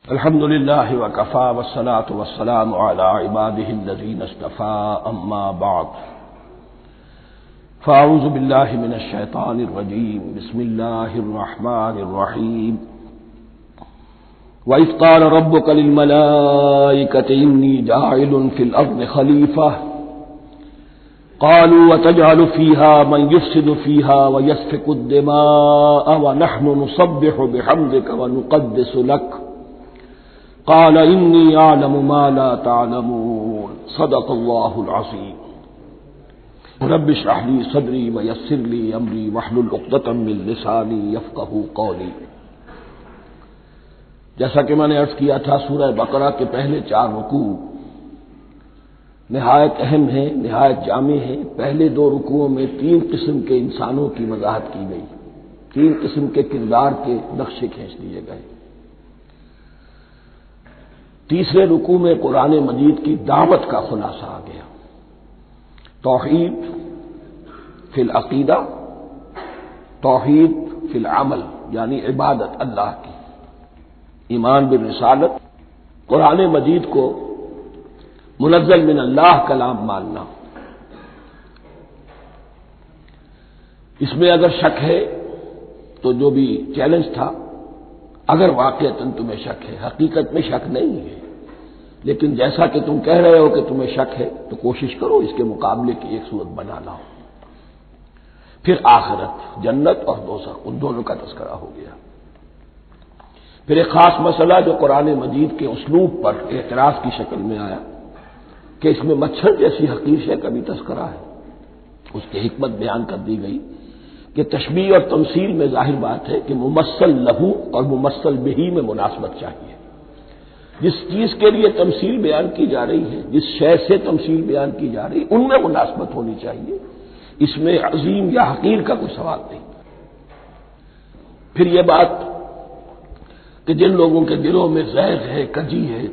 الحمد لله وكفى والصلاة والسلام على عباده الذين اصطفى أما بعد فأعوذ بالله من الشيطان الرجيم بسم الله الرحمن الرحيم وإذ قال ربك للملائكة إني جاعل في الأرض خليفة قالوا وتجعل فيها من يفسد فيها ويسفك الدماء ونحن نسبح بحمدك ونقدس لك قال إني أعلم ما لا تعلمون صدق الله العظيم رب اشرح لي صدري ويسر لي أمري واحلل عقدة من لساني يفقهوا قولي۔ جیسا کہ میں نے عرض کیا تھا، سورہ بقرہ کے پہلے 4 رکوع نہایت اہم ہیں، نہایت جامع ہیں۔ پہلے 2 رکوعوں میں 3 قسم کے انسانوں کی وضاحت کی گئی، 3 قسم کے کردار کے نقشے کھینچ دیے گئے۔ تیسرے رکوع میں قرآن مجید کی دعوت کا خلاصہ آ گیا، توحید فی العقیدہ، توحید فی العمل، یعنی عبادت اللہ کی، ایمان بالرسالت، قرآن مجید کو منزل من اللہ کلام ماننا۔ اس میں اگر شک ہے تو جو بھی چیلنج تھا، اگر واقعتاً تمہیں شک ہے، حقیقت میں شک نہیں ہے، لیکن جیسا کہ تم کہہ رہے ہو کہ تمہیں شک ہے تو کوشش کرو اس کے مقابلے کی ایک صورت بنا لاؤ۔ پھر آخرت، جنت اور دوزخ، ان دونوں کا تذکرہ ہو گیا۔ پھر ایک خاص مسئلہ جو قرآن مجید کے اسلوب پر اعتراض کی شکل میں آیا کہ اس میں مچھر جیسی حقیر شے کا بھی تذکرہ ہے، اس کی حکمت بیان کر دی گئی کہ تشبیہ اور تمثیل میں ظاہر بات ہے کہ ممثل لہو اور ممثل بہی میں مناسبت چاہیے۔ جس چیز کے لیے تمثیل بیان کی جا رہی ہے، جس شے سے تمثیل بیان کی جا رہی ہے، ان میں مناسبت ہونی چاہیے، اس میں عظیم یا حقیر کا کوئی سوال نہیں۔ پھر یہ بات کہ جن لوگوں کے دلوں میں زیغ ہے، کجی ہے،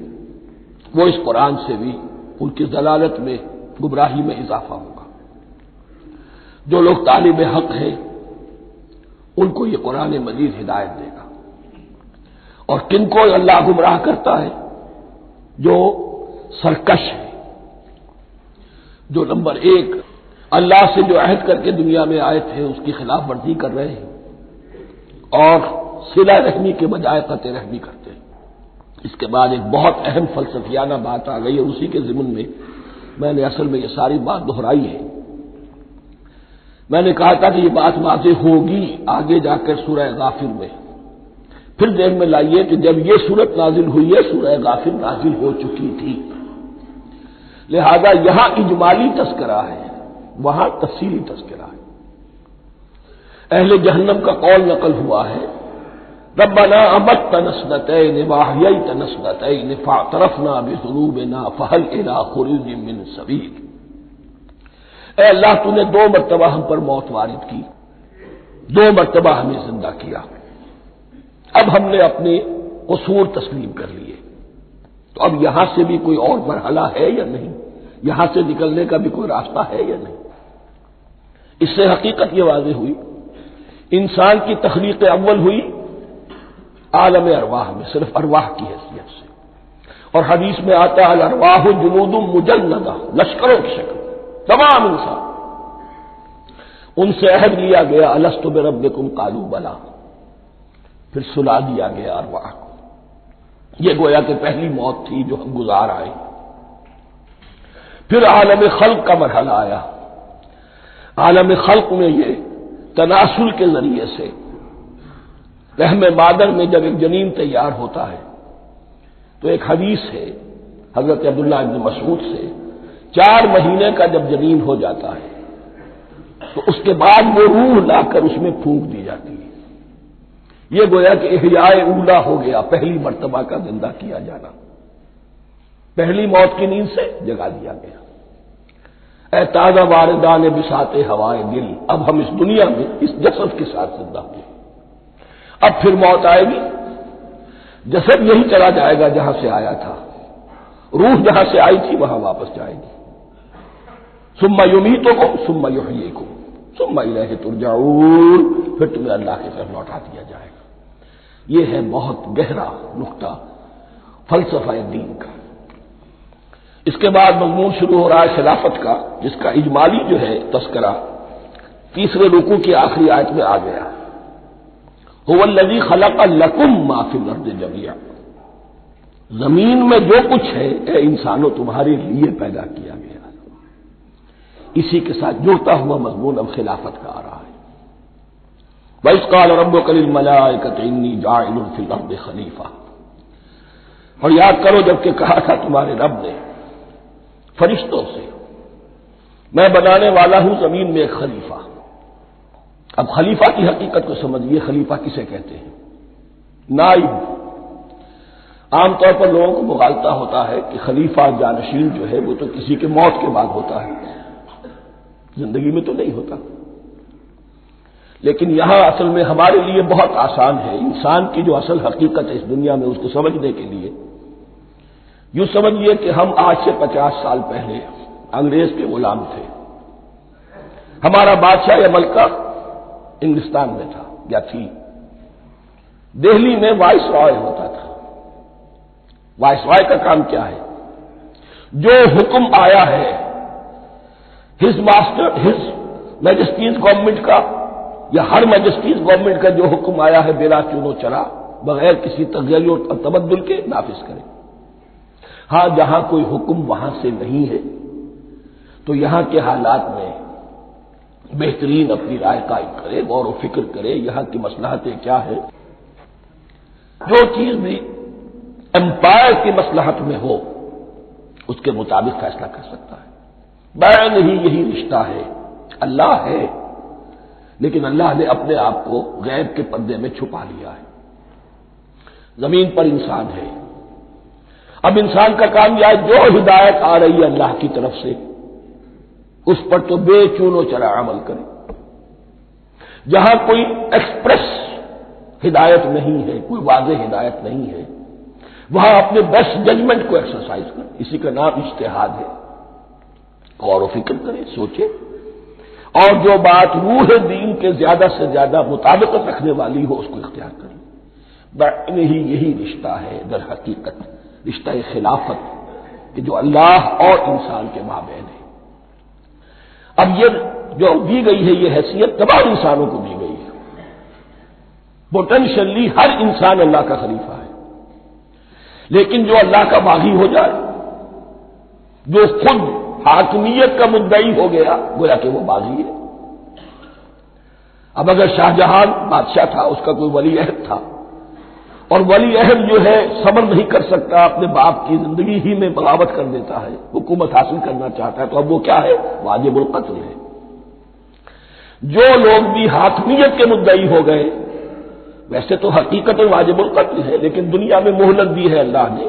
وہ اس قرآن سے بھی ان کی ضلالت میں، گمراہی میں اضافہ ہوگا۔ جو لوگ طالب حق ہیں ان کو یہ قرآن مجید ہدایت دے گا، اور کن کو اللہ گمراہ کرتا ہے؟ جو سرکش ہے، جو نمبر 1 اللہ سے جو عہد کر کے دنیا میں آئے تھے اس کی خلاف ورزی کر رہے ہیں اور صلہ رحمی کے بجائے قطع رحمی کرتے ہیں۔ اس کے بعد ایک بہت اہم فلسفیانہ بات آ گئی، اور اسی کے ضمن میں نے اصل میں یہ ساری بات دہرائی ہے۔ میں نے کہا تھا کہ یہ بات واضح ہوگی آگے جا کر سورہ غافر میں۔ پھر ذہن میں لائیے کہ جب یہ صورت نازل ہوئی ہے، سورہ غافر نازل ہو چکی تھی، لہذا یہاں اجمالی تذکرہ ہے، وہاں تفصیلی تذکرہ ہے۔ اہل جہنم کا قول نقل ہوا ہے، ربنا امتنا اثنتین واحییتنا اثنتین فاعترفنا بذنوبنا فهل الى خروج من سبیل۔ اے اللہ، تو نے 2 مرتبہ ہم پر موت وارد کی، 2 مرتبہ ہمیں زندہ کیا، اب ہم نے اپنے قصور تسلیم کر لیے، تو اب یہاں سے بھی کوئی اور مرحلہ ہے یا نہیں؟ یہاں سے نکلنے کا بھی کوئی راستہ ہے یا نہیں؟ اس سے حقیقت یہ واضح ہوئی، انسان کی تخلیق اول ہوئی عالم ارواح میں، صرف ارواح کی حیثیت سے، اور حدیث میں آتا ہے الارواح جنود مجندہ، لشکروں کی شکل، تمام انسان۔ ان سے عہد لیا گیا الست بربکم قالوا بلی، پھر سلا دیا گیا ارواح کو۔ یہ گویا کہ پہلی موت تھی جو ہم گزار آئے۔ پھر عالم خلق کا مرحلہ آیا۔ عالم خلق میں یہ تناسل کے ذریعے سے رحم مادر میں جب ایک جنین تیار ہوتا ہے تو ایک حدیث ہے حضرت عبداللہ ابن مسعود سے، 4 مہینے کا جب جنین ہو جاتا ہے تو اس کے بعد وہ روح لا کر اس میں پھونک دی جاتی ہے۔ یہ گویا کہ احیاء اولا ہو گیا، پہلی مرتبہ کا زندہ کیا جانا، پہلی موت کی نیند سے جگا دیا گیا۔ اے تازہ واردان بساط ہوائے دل، اب ہم اس دنیا میں اس جسد کے ساتھ زندہ ہوئے، اب پھر موت آئے گی، جسد یہی چلا جائے گا جہاں سے آیا تھا، روح جہاں سے آئی تھی وہاں واپس جائے گی۔ ثم یمیتکم ثم یحییکم ثم الیہ ترجعون، پھر تمہیں اللہ کی طرف لوٹا دیا جائے گا۔ یہ ہے بہت گہرا نقطہ فلسفہ دین کا۔ اس کے بعد مضمون شروع ہو رہا ہے خلافت کا، جس کا اجمالی جو ہے تذکرہ تیسرے رکوع کی آخری آیت میں آ گیا۔ هو الذی خلق لکم ما فی الارض جمیعا، زمین میں جو کچھ ہے اے انسانوں تمہارے لیے پیدا کیا گیا۔ اسی کے ساتھ جڑتا ہوا مضمون اب خلافت کا آ رہا ہے۔ وَإِذْ قَالَ رَبُّكَ لِلْمَلَائِكَةِ إِنِّي جَاعِلٌ فِي الْأَرْضِ خَلِيفَةً، اور یاد کرو جب کہ کہا تھا تمہارے رب نے فرشتوں سے، میں بنانے والا ہوں زمین میں ایک خلیفہ۔ اب خلیفہ کی حقیقت کو سمجھیے، خلیفہ کسے کہتے ہیں؟ نائب۔ عام طور پر لوگوں کو مغالطہ ہوتا ہے کہ خلیفہ جانشین جو ہے وہ تو کسی کے موت کے بعد ہوتا ہے، زندگی میں تو نہیں ہوتا۔ لیکن یہاں اصل میں ہمارے لیے بہت آسان ہے، انسان کی جو اصل حقیقت ہے اس دنیا میں اس کو سمجھنے کے لیے یوں سمجھیے کہ ہم آج سے 50 سال پہلے انگریز کے غلام تھے۔ ہمارا بادشاہ یا ملکہ انگلستان میں تھا یا تھی۔ دہلی میں وائس رائے ہوتا تھا۔ وائس رائے کا کام کیا ہے؟ جو حکم آیا ہے ہز میجسٹیز گورنمنٹ کا یا ہر میجسٹیز گورنمنٹ کا جو حکم آیا ہے بلا چون و چرا، بغیر کسی تغیر و تبدل کے نافذ کرے۔ ہاں جہاں کوئی حکم وہاں سے نہیں ہے تو یہاں کے حالات میں بہترین اپنی رائے قائم کرے، غور و فکر کرے، یہاں کی مصلحتیں کیا ہے۔ جو چیز بھی امپائر کی مصلحت میں ہو اس کے مطابق فیصلہ کر سکتا ہے۔ بین ہی یہی رشتہ ہے۔ اللہ ہے لیکن اللہ نے اپنے آپ کو غیب کے پردے میں چھپا لیا ہے۔ زمین پر انسان ہے، اب انسان کا کام یہ ہے جو ہدایت آ رہی ہے اللہ کی طرف سے اس پر تو بے چون و چرا عمل کرے۔ جہاں کوئی ایکسپریس ہدایت نہیں ہے، کوئی واضح ہدایت نہیں ہے، وہاں اپنے بیسٹ ججمنٹ کو ایکسرسائز کرے۔ اسی کا نام اجتہاد ہے۔ غور و فکر کرے، سوچے، اور جو بات روح دین کے زیادہ سے زیادہ مطابقت رکھنے والی ہو اس کو اختیار کرے۔ بین ہی یہی رشتہ ہے در حقیقت، رشتہ خلافت کہ جو اللہ اور انسان کے مابین ہے۔ اب یہ جو دی گئی ہے یہ حیثیت تمام انسانوں کو دی گئی ہے۔ پوٹینشلی ہر انسان اللہ کا خلیفہ ہے، لیکن جو اللہ کا باغی ہو جائے، جو خود حاکمیت کا مدعی ہو گیا، گویا کہ وہ باغی ہے۔ اب اگر شاہجہاں بادشاہ تھا، اس کا کوئی ولی عہد تھا، اور ولی عہد جو ہے صبر نہیں کر سکتا، اپنے باپ کی زندگی ہی میں بغاوت کر دیتا ہے، حکومت حاصل کرنا چاہتا ہے، تو اب وہ کیا ہے؟ واجب القتل ہے۔ جو لوگ بھی حاکمیت کے مدعی ہو گئے، ویسے تو حقیقت واجب القتل ہے، لیکن دنیا میں مہلت دی ہے اللہ نے،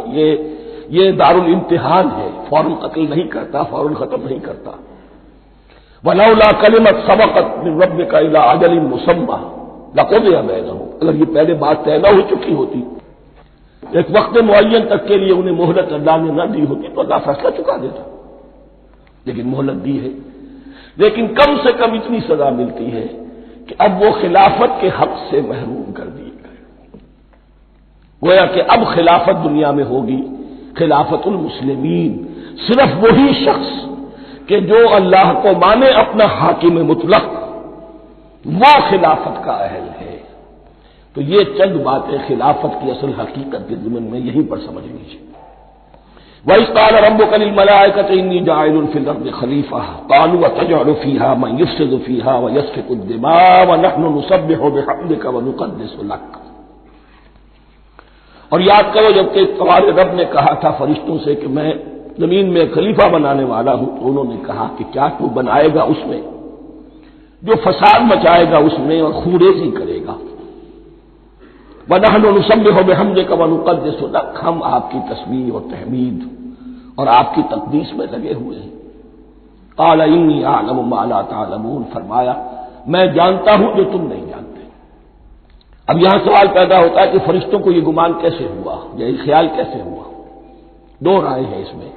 یہ دارالامتحان ہے، فوراً قتل نہیں کرتا، فوراً ختم نہیں کرتا۔ وَلَوْلَا كَلِمَةٌ سَبَقَتْ مِن رَّبِّكَ إِلَىٰ أَجَلٍ مُّسَمًّى لَقُضِيَ بَيْنَهُمْ، اگر یہ پہلے بات طے نہ ہو چکی ہوتی، ایک وقت معین تک کے لیے انہیں مہلت اللہ نے نہ دی ہوتی تو اللہ فیصلہ چکا دیتا، لیکن مہلت دی ہے۔ لیکن کم سے کم اتنی سزا ملتی ہے کہ اب وہ خلافت کے حق سے محروم کر دیے گئے۔ گویا کہ اب خلافت دنیا میں ہوگی خلافت المسلمین، صرف وہی شخص کہ جو اللہ کو مانے اپنا حاکم مطلق، وہ خلافت کا اہل ہے۔ تو یہ چند باتیں خلافت کی اصل حقیقت کے ضمن میں یہیں پر سمجھ لیجیے۔ وَإِذْ قَالَ رَبُّكَ لِلْمَلَائِكَةِ إِنِّي جَاعِلٌ فِي الْأَرْضِ خَلِيفَةً قَالُوا أَتَجْعَلُ فِيهَا مَن يُفْسِدُ فِيهَا وَيَسْفِكُ الدِّمَاءَ وَنَحْنُ نُسَبِّحُ بِحَمْدِكَ وَنُقَدِّسُ لَكَ۔ اور یاد کرو جب کہ تمہارے رب نے کہا تھا فرشتوں سے کہ میں زمین میں خلیفہ بنانے والا ہوں، تو انہوں نے کہا کہ کیا تو بنائے گا اس میں جو فساد مچائے گا اس میں اور خوریزی کرے گا۔ وَنَحْنُ نُسَبِّحُ بِحَمْدِكَ وَنُقَدِّسُ لَكَ، ہم آپ کی تسبیح اور تحمید اور آپ کی تقدیس میں لگے ہوئے ہیں۔ قَالَ إِنِّي أَعْلَمُ مَا لَا تَعْلَمُونَ، فرمایا میں جانتا ہوں جو تم نہیں جانتے۔ اب یہاں سوال پیدا ہوتا ہے کہ فرشتوں کو یہ گمان کیسے ہوا، یا یہ خیال کیسے ہوا؟ دو رائے ہیں اس میں۔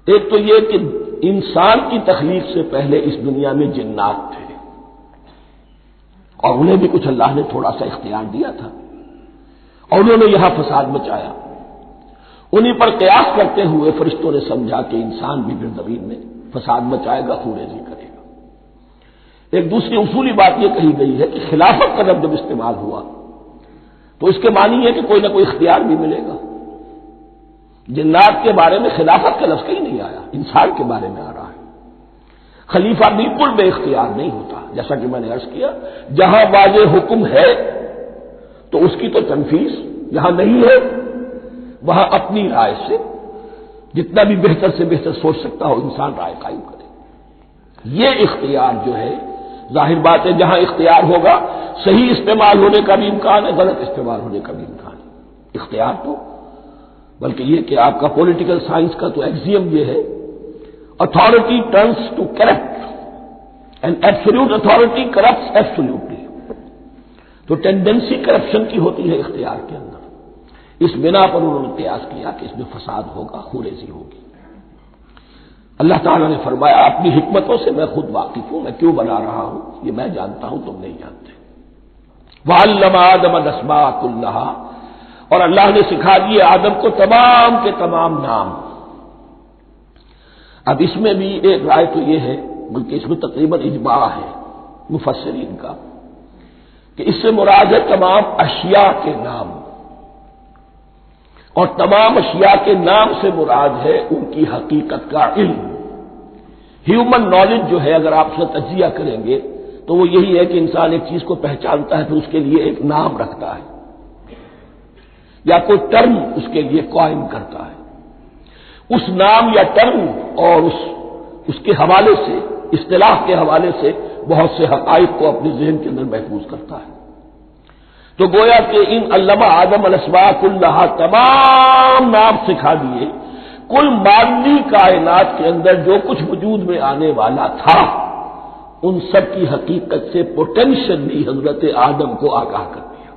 ایک تو یہ کہ انسان کی تخلیق سے پہلے اس دنیا میں جنات تھے، اور انہیں بھی کچھ اللہ نے تھوڑا سا اختیار دیا تھا، اور انہوں نے یہاں فساد مچایا۔ انہی پر قیاس کرتے ہوئے فرشتوں نے سمجھا کہ انسان بھی پھر زمین میں فساد مچائے گا، خونریزی کرے گا۔ ایک دوسری اصولی بات یہ کہی گئی ہے کہ خلافت کا لفظ جب استعمال ہوا تو اس کے معنی ہے کہ کوئی نہ کوئی اختیار بھی ملے گا۔ جنات کے بارے میں خلافت کا لفظ کہیں نہیں آیا، انسان کے بارے میں آ رہا ہے۔ خلیفہ بالکل بے اختیار نہیں ہوتا، جیسا کہ میں نے عرض کیا، جہاں واضح حکم ہے تو اس کی تو تنفیذ، جہاں نہیں ہے وہاں اپنی رائے سے جتنا بھی بہتر سے بہتر سوچ سکتا ہو انسان رائے قائم کرے۔ یہ اختیار جو ہے، ظاہر بات ہے جہاں اختیار ہوگا صحیح استعمال ہونے کا بھی امکان ہے، غلط استعمال ہونے کا بھی امکان ہے۔ اختیار تو بلکہ یہ کہ آپ کا پولیٹیکل سائنس کا تو ایکسیم یہ ہے، authority tends to corrupt and absolute authority corrupts absolutely, تو ٹینڈنسی کرپشن کی ہوتی ہے اختیار کے اندر۔ اس بنا پر انہوں نے قیاس کیا کہ اس میں فساد ہوگا، خونریزی ہوگی۔ اللہ تعالیٰ نے فرمایا اپنی حکمتوں سے میں خود واقف ہوں، میں کیوں بنا رہا ہوں یہ میں جانتا ہوں، تم نہیں جانتے۔ وَعَلَّمَ آدَمَ الْأَسْمَاءَ كُلَّهَا، اور اللہ نے سکھا دیے آدم کو تمام کے تمام نام۔ اب اس میں بھی ایک رائے تو یہ ہے، بلکہ اس میں تقریباً اجماع ہے مفسرین کا، کہ اس سے مراد ہے تمام اشیاء کے نام، اور تمام اشیاء کے نام سے مراد ہے ان کی حقیقت کا علم۔ ہیومن نالج جو ہے، اگر آپ اس کا تجزیہ کریں گے تو وہ یہی ہے کہ انسان ایک چیز کو پہچانتا ہے، پھر اس کے لیے ایک نام رکھتا ہے یا کوئی ٹرم اس کے لیے قائم کرتا ہے۔ اس نام یا ٹرم اور اس کے حوالے سے، اصطلاح کے حوالے سے بہت سے حقائق کو اپنے ذہن کے اندر محفوظ کرتا ہے۔ تو گویا کہ ان علمہ آدم الاسماء کلہا، تمام نام سکھا دیے کل مادی کائنات کے اندر جو کچھ وجود میں آنے والا تھا، ان سب کی حقیقت سے پوٹینشلی حضرت آدم کو آگاہ کر دیا۔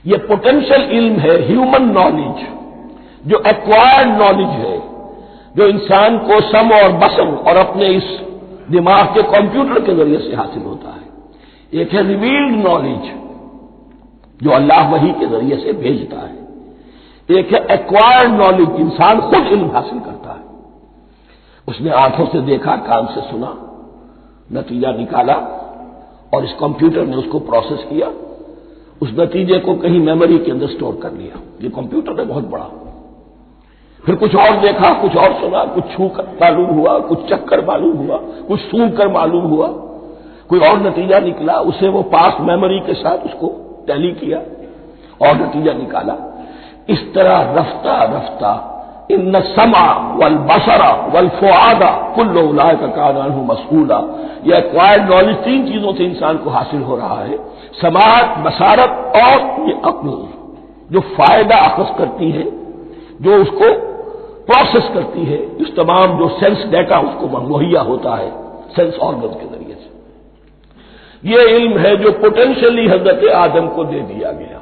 یہ پوٹینشل علم ہے، ہیومن نالج، جو ایکوائرڈ نالج ہے، جو انسان کو سم اور بسم اور اپنے اس دماغ کے کمپیوٹر کے ذریعے سے حاصل ہوتا ہے۔ ایک ہے ریویلڈ نالج جو اللہ وحی کے ذریعے سے بھیجتا ہے، ایک ہے ایکوائرڈ نالج، انسان خود علم حاصل کرتا ہے۔ اس نے آنکھوں سے دیکھا، کان سے سنا، نتیجہ نکالا، اور اس کمپیوٹر نے اس کو پروسیس کیا، اس نتیجے کو کہیں میموری کے اندر سٹور کر لیا۔ یہ کمپیوٹر ہے بہت بڑا۔ پھر کچھ اور دیکھا، کچھ اور سنا، کچھ چھو کر معلوم ہوا، کچھ چکھ کر معلوم ہوا، کچھ سونگ کر معلوم ہوا، کوئی اور نتیجہ نکلا، اسے وہ پاس میموری کے ساتھ اس کو ٹیلی کیا اور نتیجہ نکالا۔ اس طرح رفتہ رفتہ ان السمع والبصر والفؤاد کل اولئک کان عنہ مسئولا، یہ ایکوائرڈ نالج تین چیزوں سے انسان کو حاصل ہو رہا ہے، سماعت، بصارت اور یہ عقل، جو فائدہ اخذ کرتی ہے، جو اس کو پروسیس کرتی ہے، اس تمام جو سینس ڈیٹا اس کو مہیا ہوتا ہے سینس آرگن کے ذریعے سے۔ یہ علم ہے جو پوٹینشلی حضرت آدم کو دے دیا گیا۔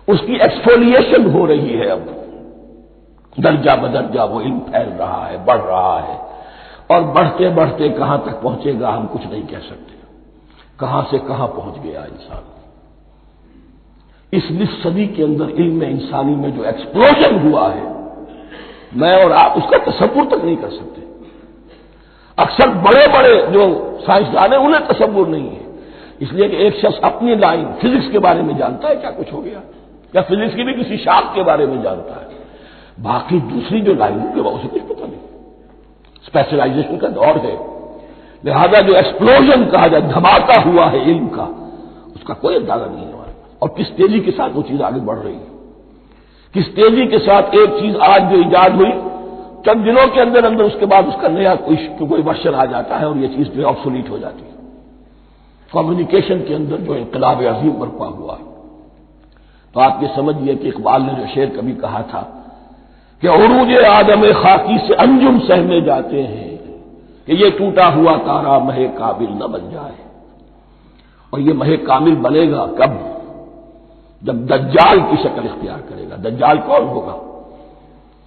اس کی ایکسفولیشن ہو رہی ہے، اب درجہ بدرجہ وہ علم پھیل رہا ہے، بڑھ رہا ہے، اور بڑھتے بڑھتے کہاں تک پہنچے گا ہم کچھ نہیں کہہ سکتے، کہاں سے کہاں پہنچ گیا انسان۔ اس نصف صدی کے اندر علم انسانی میں جو ایکسپلوژن ہوا ہے، میں اور آپ اس کا تصور تک نہیں کر سکتے۔ اکثر بڑے بڑے جو سائنسدان ہیں انہیں تصور نہیں ہے، اس لیے کہ ایک شخص اپنی لائن فزکس کے بارے میں جانتا ہے کیا کچھ ہو گیا، یا فزکس کی بھی کسی شاخ کے بارے میں جانتا ہے، باقی دوسری جو لائن ہے اسے کچھ پتہ نہیں۔ اسپیشلائزیشن کا دور ہے، لہذا جو ایکسپلوژن کہا جائے، دھماکہ ہوا ہے علم کا، اس کا کوئی اندازہ نہیں ہے ہمارے پاس، اور کس تیزی کے ساتھ وہ چیز آگے بڑھ رہی ہے، کس تیزی کے ساتھ ایک چیز آج جو ایجاد ہوئی چند دنوں کے اندر اندر اس کے بعد اس کا نیا کوئی ورژن آ جاتا ہے اور یہ چیز جو ہے آبسولیٹ ہو جاتی ہے۔ کمیونیکیشن کے اندر جو انقلاب عظیم برپا ہوا ہے، تو آپ یہ سمجھیے کہ اقبال نے جو شعر کبھی کہا تھا کہ عروج آدم خاکی سے انجم سہمے جاتے ہیں، کہ یہ ٹوٹا ہوا تارا مہ کامل نہ بن جائے، اور یہ مہ کامل بنے گا کب؟ جب دجال کی شکل اختیار کرے گا۔ دجال کون ہوگا؟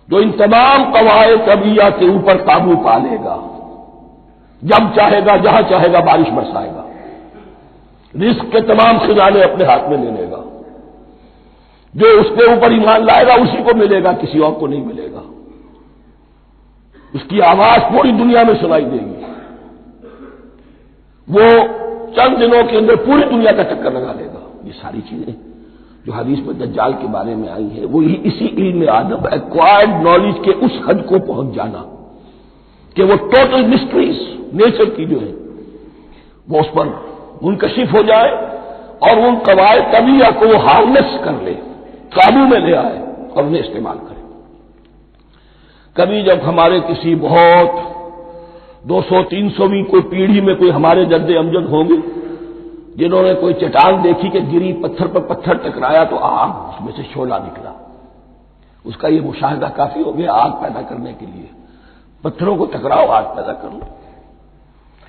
جو ان تمام قواعد طبیعہ کے اوپر قابو پا لے گا، جب چاہے گا جہاں چاہے گا بارش برسائے گا، رزق کے تمام خزانے اپنے ہاتھ میں لے لے گا، جو اس کے اوپر ایمان لائے گا اسی کو ملے گا، کسی اور کو نہیں ملے گا. اس کی آواز پوری دنیا میں سنائی دے گی. وہ چند دنوں کے اندر پوری دنیا کا چکر لگا لے گا. یہ ساری چیزیں جو حدیث میں دجال کے بارے میں آئی ہیں وہ اسی علم آدم ایکوائرڈ نالج کے اس حد کو پہنچ جانا کہ وہ ٹوٹل مسٹریز نیچر کی جو ہے وہ اس پر منکشف ہو جائے اور ان قواعد طبیعہ کو وہ ہارنس کر لے، قابو میں لے آئے اور انہیں استعمال کرے. کبھی جب ہمارے کسی بہت 200-300ویں کوئی پیڑھی میں کوئی ہمارے جد امجد ہوں گے جنہوں نے کوئی چٹان دیکھی کہ گری، پتھر پر پتھر ٹکرایا تو آگ اس میں سے شعلہ نکلا، اس کا یہ مشاہدہ کافی ہو گیا آگ پیدا کرنے کے لیے. پتھروں کو ٹکراؤ آگ پیدا کر لو.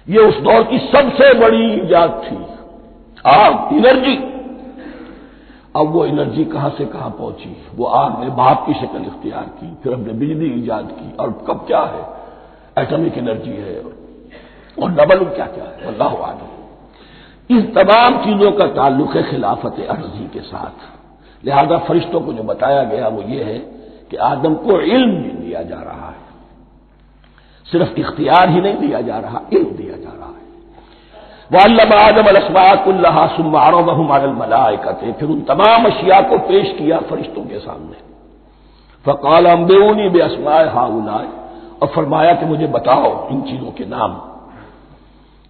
یہ اس دور کی سب سے بڑی ایجاد تھی، آگ، انرجی. اب وہ انرجی کہاں سے کہاں پہنچی؟ وہ آگ نے بھاپ کی شکل اختیار کی، پھر ہم نے بجلی ایجاد کی، اور کب کیا ہے ایٹمک انرجی ہے اور ڈبل کیا کیا ہے اللہ اعلم. اس تمام چیزوں کا تعلق ہے خلافت ارضی کے ساتھ. لہذا فرشتوں کو جو بتایا گیا وہ یہ ہے کہ آدم کو علم بھی دیا جا رہا ہے، صرف اختیار ہی نہیں دیا جا رہا، علم دیا جا رہا ہے. وَعَلَّمَ آدَمَ الْأَسْمَاءَ كُلَّهَا ثُمَّ عَرَضَهُمْ عَلَى الْمَلَائِكَةِ، پھر ان تمام اشیاء کو پیش کیا فرشتوں کے سامنے. فَقَالَ أَنبِئُونِي بِأَسْمَاءِ هَؤُلَاءِ، اور فرمایا کہ مجھے بتاؤ ان چیزوں کے نام،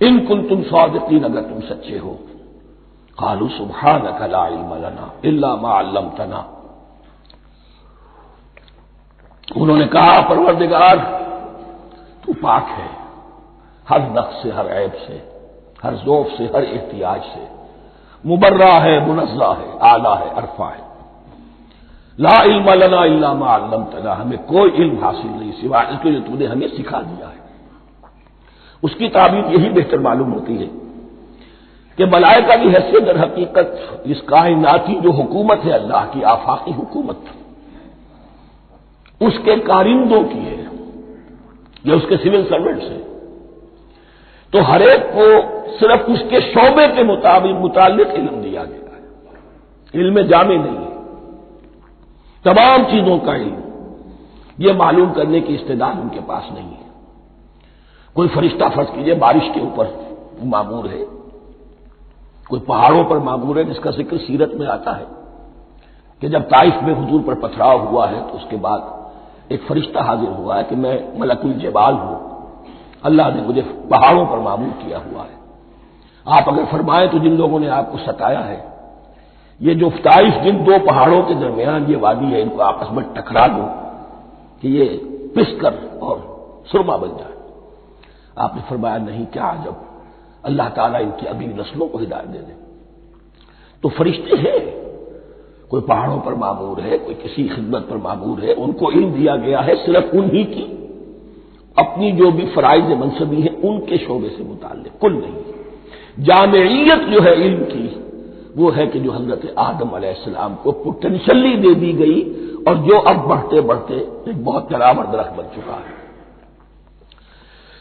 ان کنتم صادقین، اگر تم سچے ہو. قالوا سبحانك لا علم لنا الا ما علمتنا، انہوں نے کہا پروردگار تو پاک ہے ہر نقص سے، ہر عیب سے، ہر ذوف سے، ہر احتیاج سے، مبرہ ہے، منزہ ہے، اعلیٰ ہے، عرفہ ہے. لا علم لنا الا ما علمتنا، ہمیں کوئی علم حاصل نہیں سوائے اس کے جو تم نے ہمیں سکھا دیا ہے. اس کی تعبیر یہی بہتر معلوم ہوتی ہے کہ ملائکہ کی حیثیت در حقیقت اس کائناتی جو حکومت ہے اللہ کی آفاقی حکومت، اس کے کارندوں کی ہے، یا اس کے سول سروینٹس ہیں. تو ہر ایک کو صرف اس کے شعبے کے متعلق علم دیا گیا ہے، علم جامع نہیں ہے. تمام چیزوں کا علم یہ معلوم کرنے کی استعداد ان کے پاس نہیں ہے. کوئی فرشتہ فرض کیجئے بارش کے اوپر معمور ہے، کوئی پہاڑوں پر معمور ہے، جس کا ذکر سیرت میں آتا ہے کہ جب طائف میں حضور پر پتھراؤ ہوا ہے تو اس کے بعد ایک فرشتہ حاضر ہوا ہے کہ میں ملک الجبال ہوں، اللہ نے مجھے پہاڑوں پر معمور کیا ہوا ہے. آپ اگر فرمائیں تو جن لوگوں نے آپ کو ستایا ہے، یہ جو طائف جن دو پہاڑوں کے درمیان یہ وادی ہے، ان کو آپس میں ٹکرا دو کہ یہ پس کر اور سرما بن جائے. آپ نے فرمایا نہیں، کیا عجب، اللہ تعالیٰ ان کی اگلی نسلوں کو ہدایت دے دے. تو فرشتے ہیں، کوئی پہاڑوں پر معمور ہے، کوئی کسی خدمت پر معمور ہے، ان کو علم دیا گیا ہے صرف انہی کی اپنی جو بھی فرائض منصبی ہیں ان کے شعبے سے متعلق، کل نہیں. جامعیت جو ہے علم کی وہ ہے کہ جو حضرت آدم علیہ السلام کو پوٹینشلی دے دی گئی اور جو اب بڑھتے بڑھتے ایک بہت جرابر درخت بن چکا ہے.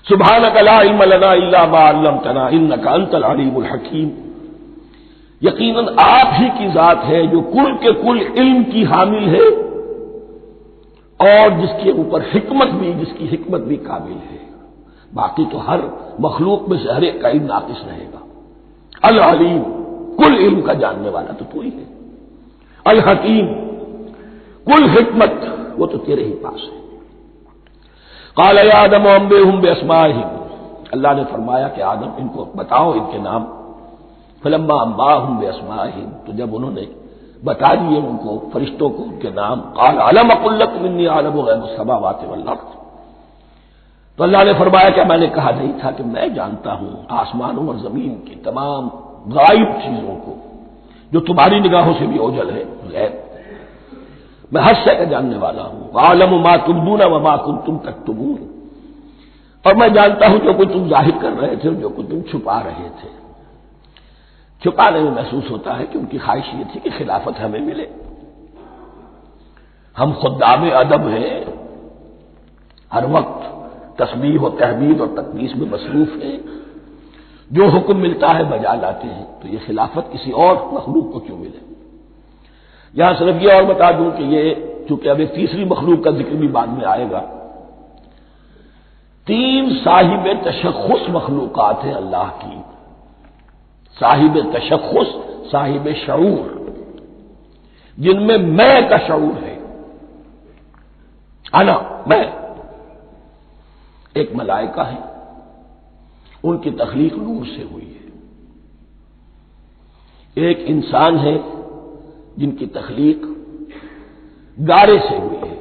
سبحانک لا علم لنا الا ما علمتنا انک انت العلیم الحکیم. یقیناً آپ ہی کی ذات ہے جو کل کے کل علم کی حامل ہے اور جس کے اوپر حکمت بھی، جس کی حکمت بھی کامل ہے. باقی تو ہر مخلوق میں سے ہر ایک کا علم ناقص رہے گا. العلیم، کل علم کا جاننے والا تو تو ہی ہے. الحکیم، کل حکمت وہ تو تیرے ہی پاس ہے. قال یا آدم انبئہم باسمائہم، اللہ نے فرمایا کہ آدم ان کو بتاؤ ان کے نام. فلما انباہم باسمائہم، تو جب انہوں نے بتا دیے ان کو فرشتوں کو ان کے نام، قال علم اقل لکم انی اعلم غیب السماوات والارض، تو اللہ نے فرمایا کہ میں نے کہا نہیں تھا کہ میں جانتا ہوں آسمانوں اور زمین کی تمام غائب چیزوں کو جو تمہاری نگاہوں سے بھی اوجھل ہے، غیب. میں ہر شے کا جاننے والا ہوں. وَأَعْلَمُ مَا تُبْدُونَ وَمَا كُنتُمْ تَكْتُمُونَ، اور میں جانتا ہوں جو کچھ تم ظاہر کر رہے تھے اور جو کچھ تم چھپا رہے تھے. چھپانے میں محسوس ہوتا ہے کہ ان کی خواہش یہ تھی کہ خلافت ہمیں ملے. ہم خدام ادب ہیں، ہر وقت تسبیح و تحمید اور تقدیس میں مصروف ہیں، جو حکم ملتا ہے بجا لاتے ہیں، تو یہ خلافت کسی اور مخلوق کو کیوں ملے؟ یہاں صرف یہ اور بتا دوں کہ یہ چونکہ اب ایک تیسری مخلوق کا ذکر بھی بعد میں آئے گا، 3 صاحب تشخص مخلوقات ہیں اللہ کی، صاحب تشخص، صاحب شعور، جن میں میں کا شعور ہے، انا، میں۔ ایک ملائکہ ہے، ان کی تخلیق نور سے ہوئی ہے۔ ایک انسان ہے جن کی تخلیق گارے سے ہوئی ہے۔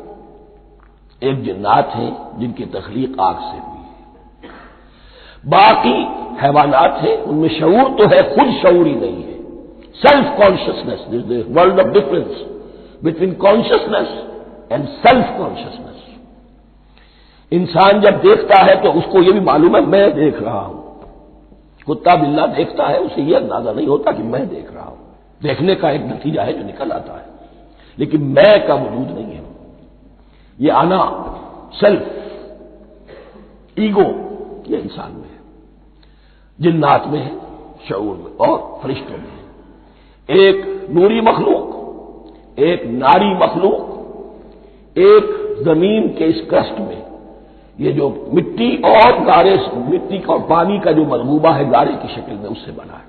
ایک جنات ہیں جن کی تخلیق آگ سے ہوئی ہے۔ باقی حیوانات ہیں، ان میں شعور تو ہے، خود شعور ہی نہیں ہے۔ Self consciousness, this is world of difference between consciousness and self consciousness. انسان جب دیکھتا ہے تو اس کو یہ بھی معلوم ہے میں دیکھ رہا ہوں۔ کتا بلہ دیکھتا ہے، اسے یہ اندازہ نہیں ہوتا کہ میں دیکھ رہا ہوں، دیکھنے کا ایک نتیجہ ہے جو نکل آتا ہے، لیکن میں کا وجود نہیں ہے۔ یہ انا، سیلف، ایگو، یہ انسان میں ہے، جنات میں ہے، شعور میں، اور فرشتوں میں ہے۔ ایک نوری مخلوق، ایک ناری مخلوق، ایک زمین کے اس کرسٹ میں، یہ جو مٹی اور گارے، مٹی اور پانی کا جو ملغوبہ ہے گارے کی شکل میں، اس سے بنا ہے۔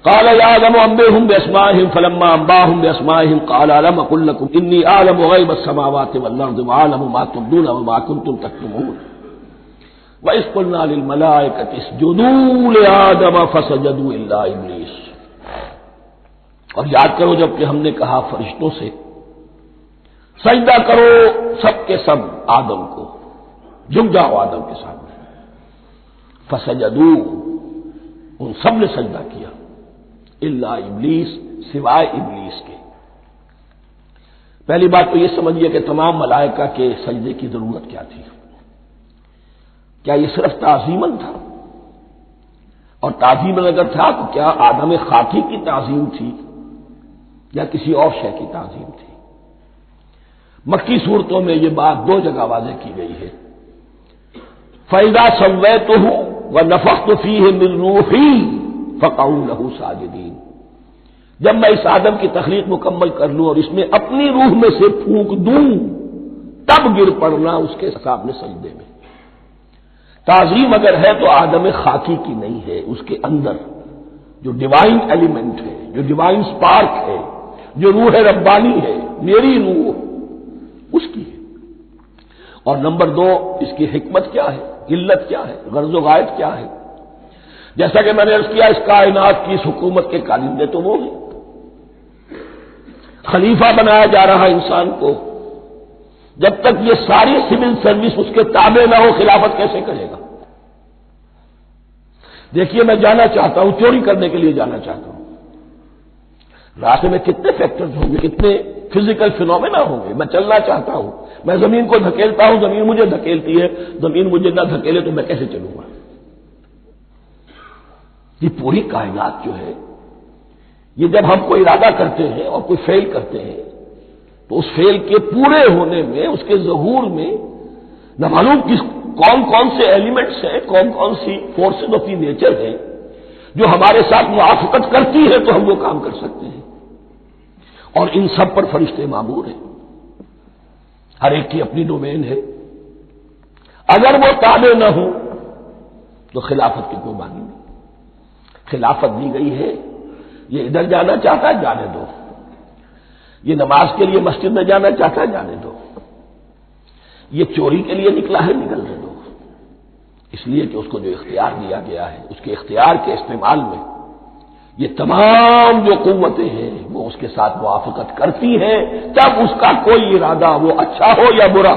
قال يا آدم انبئهم باسمائهم فلما انباهم باسمائهم قال الم اقل لكم اني اعلم غيب السماوات والارض واعلم ما تبدون وما كنتم تكتمون واذ قلنا للملائكه اسجدوا لآدم فسجدوا الا ابلیس۔ اور یاد کرو جب کہ ہم نے کہا فرشتوں سے سجدہ کرو سب کے سب آدم کو، جھک جاؤ آدم کے سامنے، فسجدوا، ان سب نے سجدہ کیا، الا ابلیس، سوائے ابلیس کے۔ پہلی بات تو یہ سمجھیے کہ تمام ملائکہ کے سجدے کی ضرورت کیا تھی؟ کیا یہ صرف تعظیماً تھا؟ اور تعظیماً اگر تھا تو کیا آدم خاکی کی تعظیم تھی یا کسی اور شے کی تعظیم تھی؟ مکی صورتوں میں یہ بات 2 جگہ واضح کی گئی ہے۔ فَإِذَا سَوَّيْتُهُ وَنَفَخْتُ فِيهِ مِن رُّوحِي فَقَعُوا لَهُ سَاجِدِينَ۔ جب میں اس آدم کی تخلیق مکمل کر لوں اور اس میں اپنی روح میں سے پھونک دوں، تب گر پڑنا اس کے سامنے سجدے میں۔ تعظیم اگر ہے تو آدم خاکی کی نہیں ہے، اس کے اندر جو ڈیوائن ایلیمنٹ ہے، جو ڈیوائن سپارک ہے، جو روح ربانی ہے، میری روح، اس کی ہے۔ اور نمبر 2، اس کی حکمت کیا ہے، علت کیا ہے، غرض و غائب کیا ہے؟ جیسا کہ میں نے عرض کیا، اس کائنات کی اس حکومت کے کارندے تو وہ ہیں۔ خلیفہ بنایا جا رہا انسان کو، جب تک یہ ساری سول سروس اس کے تابع نہ ہو، خلافت کیسے کرے گا؟ دیکھیے میں جانا چاہتا ہوں، چوری کرنے کے لیے جانا چاہتا ہوں، راستے میں کتنے فیکٹرز ہوں گے، کتنے فزیکل فینومینا ہوں گے۔ میں چلنا چاہتا ہوں، میں زمین کو دھکیلتا ہوں، زمین مجھے دھکیلتی ہے، زمین مجھے نہ دھکیلے تو میں کیسے چلوں گا؟ یہ پوری کائنات جو ہے، یہ جب ہم کوئی ارادہ کرتے ہیں اور کوئی فیل کرتے ہیں تو اس فیل کے پورے ہونے میں، اس کے ظہور میں نہ معلوم کون کون سے ایلیمنٹس ہیں، کون کون سی فورسز آف دی نیچر ہیں جو ہمارے ساتھ موافقت کرتی ہے تو ہم وہ کام کر سکتے ہیں۔ اور ان سب پر فرشتے مامور ہیں، ہر ایک کی اپنی ڈومین ہے۔ اگر وہ تابع نہ ہو تو خلافت کی کوئی معنی نہیں۔ خلافت دی گئی ہے، یہ ادھر جانا چاہتا ہے جانے دو، یہ نماز کے لیے مسجد میں جانا چاہتا ہے جانے دو، یہ چوری کے لیے نکلا ہے نکلنے دو، اس لیے کہ اس کو جو اختیار دیا گیا ہے، اس کے اختیار کے استعمال میں یہ تمام جو قوتیں ہیں وہ اس کے ساتھ موافقت کرتی ہیں، تب اس کا کوئی ارادہ، وہ اچھا ہو یا برا،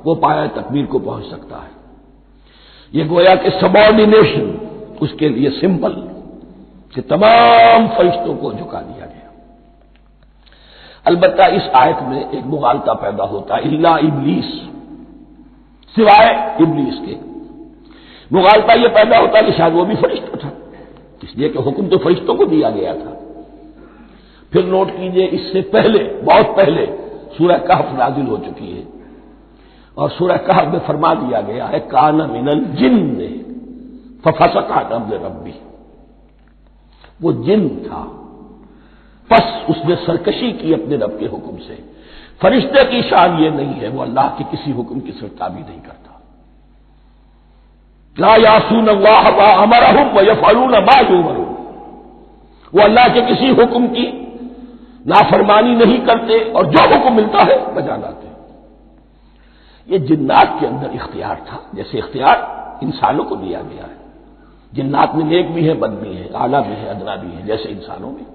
وہ پایہ تکمیل کو پہنچ سکتا ہے۔ یہ گویا کہ سبارڈینیشن اس کے لیے سمبل کہ تمام فرشتوں کو جھکا دیا گیا۔ البتہ اس آیت میں ایک مغالطہ پیدا ہوتا ہے، الا ابلیس، سوائے ابلیس کے۔ مغالطہ یہ پیدا ہوتا ہے کہ شاید وہ بھی فرشتہ تھا، اس لیے کہ حکم تو فرشتوں کو دیا گیا تھا۔ پھر نوٹ کیجئے، اس سے پہلے، بہت پہلے سورہ کہف نازل ہو چکی ہے، اور سورہ کہف میں فرما دیا گیا ہے کان من الجن ففسق عن امر ربی، وہ جن تھا، پس اس نے سرکشی کی اپنے رب کے حکم سے. فرشتے کی شان یہ نہیں ہے، وہ اللہ کے کسی حکم کی سرتابی نہیں کرتا. لا یعصون اللہ ما امرہم ویفعلون ما یؤمرون، وہ اللہ کے کسی حکم کی نافرمانی نہیں کرتے اور جو حکم ملتا ہے بجا لاتے. یہ جنات کے اندر اختیار تھا، جیسے اختیار انسانوں کو دیا گیا ہے. جنات میں نیک بھی ہے، بد بھی ہے، اعلیٰ بھی ہے، ادنا بھی ہے، جیسے انسانوں میں.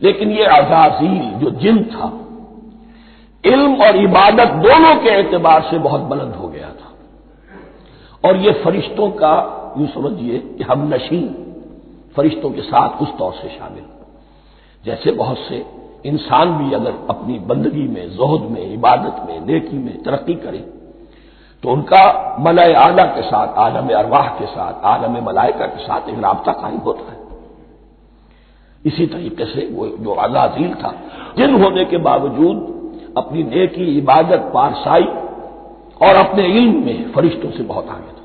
لیکن یہ عزازیل جو جن تھا، علم اور عبادت دونوں کے اعتبار سے بہت بلند ہو گیا تھا، اور یہ فرشتوں کا یوں سمجھیے کہ ہم نشین، فرشتوں کے ساتھ اس طور سے شامل. جیسے بہت سے انسان بھی اگر اپنی بندگی میں، زہد میں، عبادت میں، نیکی میں ترقی کرے تو ان کا ملائے اعلیٰ کے ساتھ، عالم ارواح کے ساتھ، عالم ملائکہ کے ساتھ ایک رابطہ قائم ہوتا ہے. اسی طریقے سے وہ جو عزازیل تھا، جن ہونے کے باوجود اپنی نیکی، عبادت، پارسائی اور اپنے علم میں فرشتوں سے بہت آگے تھا.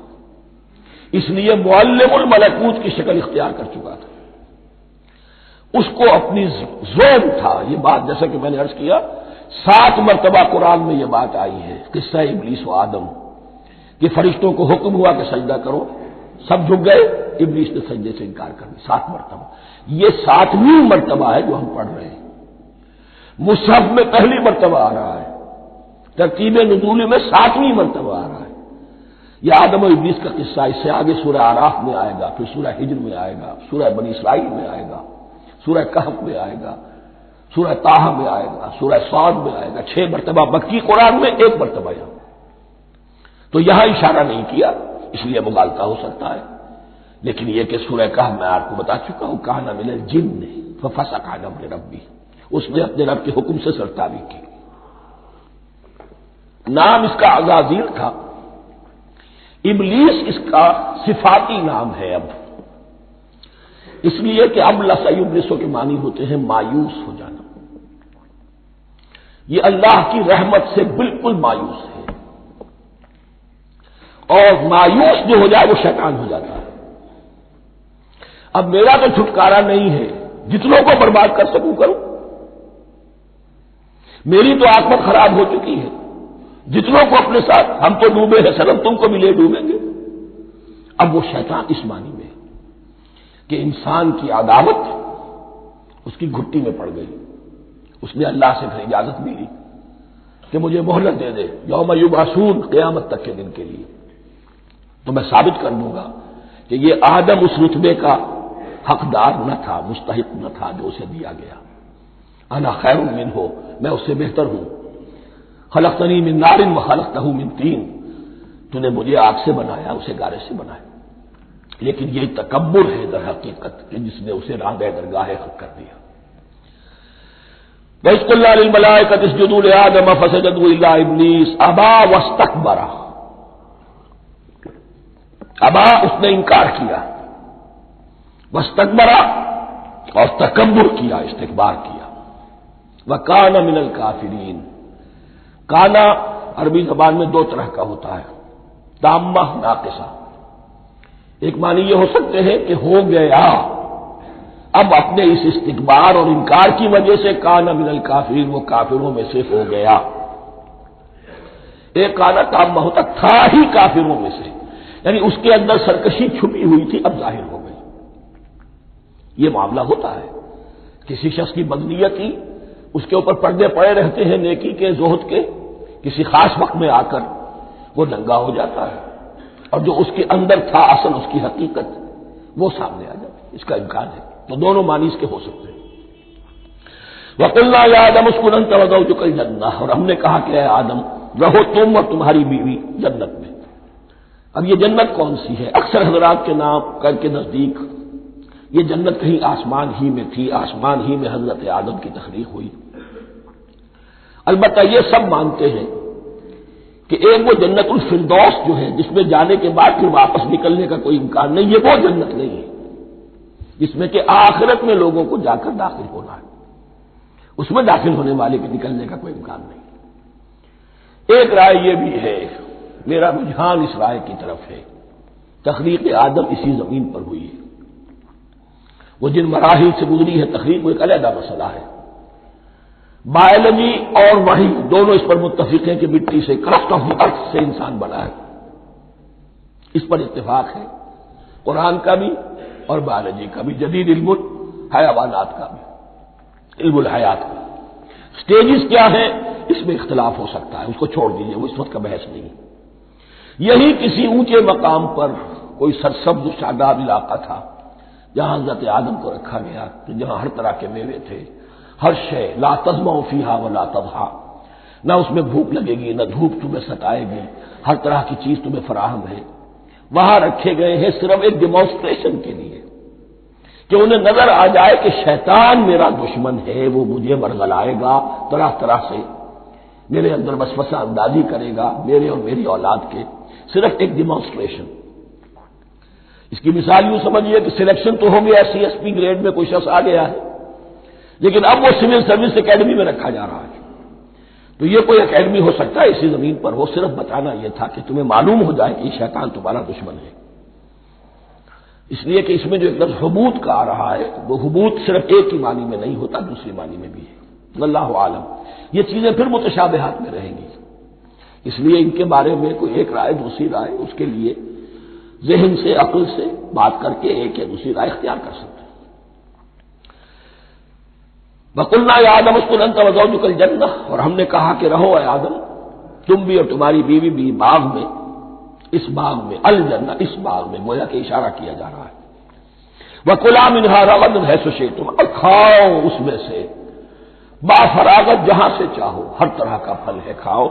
اس لیے معلم الملکوت کی شکل اختیار کر چکا تھا. اس کو اپنی زون تھا. یہ بات جیسا کہ میں نے عرض کیا 7 مرتبہ قرآن میں یہ بات آئی ہے، قصہ ابلیس و آدم، کہ فرشتوں کو حکم ہوا کہ سجدہ کرو، سب جھک گئے، ابلیس نے سجدے سے انکار کر دیا 7 مرتبہ. یہ 7ویں مرتبہ ہے جو ہم پڑھ رہے ہیں. مصحف میں پہلی مرتبہ آ رہا ہے، ترتیب نزول میں 7ویں مرتبہ آ رہا ہے. یہ آدم و ابلیس کا قصہ اس سے آگے سورہ اعراف میں آئے گا، پھر سورہ ہجر میں آئے گا، سورہ بنی اسرائیل میں آئے گا، سورہ کہف میں آئے گا، سورہ طٰہٰ میں آئے گا، سورہ صاد میں آئے گا. 6 مرتبہ مکی قرآن میں، 1 مرتبہ یہاں. تو یہاں اشارہ نہیں کیا، اس لیے مغالطہ ہو سکتا ہے. لیکن یہ کہ سورہ کہف میں آپ کو بتا چکا ہوں، کان من الجن ففسق عن امر ربی، اس نے اپنے رب کے حکم سے سرتابی کی. نام اس کا عزازیل تھا. ابلیس اس کا صفاتی نام ہے اب، اس لیے کہ اب ابلیسوں کے معنی ہوتے ہیں مایوس ہو جانا. یہ اللہ کی رحمت سے بالکل مایوس ہے، اور مایوس جو ہو جائے وہ شیطان ہو جاتا ہے. اب میرا تو چھٹکارا نہیں ہے، جتنوں کو برباد کر سکوں کروں. میری تو عاقبت خراب ہو چکی ہے، جتنوں کو اپنے ساتھ، ہم تو ڈوبے ہیں سنم، تم کو بھی لے ڈوبیں گے. اب وہ شیطان اس معنی میں کہ انسان کی عداوت اس کی گھٹی میں پڑ گئی. اس نے اللہ سے پھر اجازت بھی لی کہ مجھے مہلت دے دے، یوم یبعثون، قیامت تک کے دن کے لیے، تو میں ثابت کر دوں گا کہ یہ آدم اس رتبے کا حقدار نہ تھا، مستحق نہ تھا جو اسے دیا گیا. انا خیر منہ، میں اس سے بہتر ہوں. خلقتنی من نار وخلقتہ من طین، تو نے مجھے آگ سے بنایا، اسے گارے سے بنایا. لیکن یہ تکبر ہے در حقیقت کہ جس نے اسے راندہ درگاہ حق کر دیا. وَإِذْ قُلْنَا لِلْمَلَائِكَةِ اسْجُدُوا لِآدَمَ فَسَجَدُوا إِلَّا إِبْلِيسَ أَبَىٰ وَاسْتَكْبَرَ. ابا، اس نے انکار کیا، واستکبر، اور تکبر کیا، استکبار کیا. وَكَانَ مِنَ الْكَافِرِينَ. کانا عربی زبان میں 2 طرح کا ہوتا ہے، تامہ، ناقصہ. ایک معنی یہ ہو سکتے ہیں کہ ہو گیا، اب اپنے اس استکبار اور انکار کی وجہ سے کانا من الکافرین، وہ کافروں میں سے ہو گیا. ایک کانا تامہ ہوتا تھا ہی کافروں میں سے، یعنی اس کے اندر سرکشی چھپی ہوئی تھی، اب ظاہر ہو گئی. یہ معاملہ ہوتا ہے، کسی شخص کی بدنیتی اس کے اوپر پردے پڑے رہتے ہیں، نیکی کے، زہد کے، کسی خاص وقت میں آ کر وہ ننگا ہو جاتا ہے، اور جو اس کے اندر تھا اصل، اس کی حقیقت، وہ سامنے آ جاتی ہے. اس کا امکان ہے. تو دونوں معنی اس کے ہو سکتے ہیں. وَقُلْنَا يَا آدَمُ اسْكُنْ أَنْتَ وَزَوْجُكَ الْجَنَّةَ، اور ہم نے کہا کہ اے آدم رہو تم اور تمہاری بیوی جنت میں. اب یہ جنت کون سی ہے؟ اکثر حضرات کے نام کے نزدیک یہ جنت کہیں آسمان ہی میں تھی، آسمان ہی میں حضرت آدم کی تخلیق ہوئی. البتہ یہ سب مانتے ہیں کہ ایک وہ جنت الفردوس جو ہے، جس میں جانے کے بعد پھر واپس نکلنے کا کوئی امکان نہیں، یہ وہ جنت نہیں ہے جس میں کہ آخرت میں لوگوں کو جا کر داخل ہونا ہے. اس میں داخل ہونے والے کے نکلنے کا کوئی امکان نہیں. ایک رائے یہ بھی ہے، میرا رجحان اس رائے کی طرف ہے، تخلیق آدم اسی زمین پر ہوئی ہے. وہ جن مراحل سے گزری ہے تخلیق وہ ایک علیحدہ مسئلہ ہے۔ بایولوجی اور وحی دونوں اس پر متفق ہیں کہ مٹی سے کرسٹ آف دی ارتھ سے انسان بنا ہے، اس پر اتفاق ہے قرآن کا بھی اور بایولوجی کا بھی، جدید علم الحیوانات کا بھی، علم الحیات کا۔ سٹیجز کیا ہیں اس میں اختلاف ہو سکتا ہے، اس کو چھوڑ دیجئے، وہ اس وقت کا بحث نہیں۔ یہی کسی اونچے مقام پر کوئی سرسبز و شاداب علاقہ تھا جہاں حضرت آدم کو رکھا گیا، جہاں ہر طرح کے میوے تھے، ہر شے لا تظمأ فیہا ولا تضحیٰ، نہ اس میں بھوک لگے گی نہ دھوپ تمہیں ستائے گی، ہر طرح کی چیز تمہیں فراہم ہے۔ وہاں رکھے گئے ہیں صرف ایک ڈیمانسٹریشن کے لیے کہ انہیں نظر آ جائے کہ شیطان میرا دشمن ہے، وہ مجھے ورغلائے گا، طرح طرح سے میرے اندر وسوسہ اندازی کرے گا میرے اور میری اولاد کے، صرف ایک ڈیمانسٹریشن۔ اس کی مثال یوں سمجھیے کہ سلیکشن تو ہو گیا، سی ایس پی گریڈ میں کوئی شخص آ گیا ہے، لیکن اب وہ سول سروس اکیڈمی میں رکھا جا رہا ہے۔ تو یہ کوئی اکیڈمی ہو سکتا ہے اسی زمین پر، وہ صرف بتانا یہ تھا کہ تمہیں معلوم ہو جائے کہ یہ شیطان تمہارا دشمن ہے۔ اس لیے کہ اس میں جو ایک لفظ حبوط کا آ رہا ہے، وہ حبوط صرف ایک ہی معنی میں نہیں ہوتا، دوسری معنی میں بھی ہے۔ واللہ عالم، یہ چیزیں پھر متشابہات میں رہیں گی، اس لیے ان کے بارے میں کوئی ایک رائے دوسری رائے، اس کے لیے ذہن سے عقل سے بات کر کے ایک یا دوسری رائے اختیار کر سکتے ہیں۔ وَقُلْنَا يَا آدَمُ اسْكُنْ أَنْتَ وَزَوْجُكَ الْجَنَّةَ، اور ہم نے کہا کہ رہو اے آدم تم بھی اور تمہاری بیوی بھی باغ میں، اس باغ میں، الجنہ اس باغ میں، گویا کہ اشارہ کیا جا رہا ہے۔ وَكُلَا مِنْهَا رَغَدًا حَيْثُ شِئْتُمْ، اور کھاؤ اس میں سے بافراغت جہاں سے چاہو، ہر طرح کا پھل ہے کھاؤ۔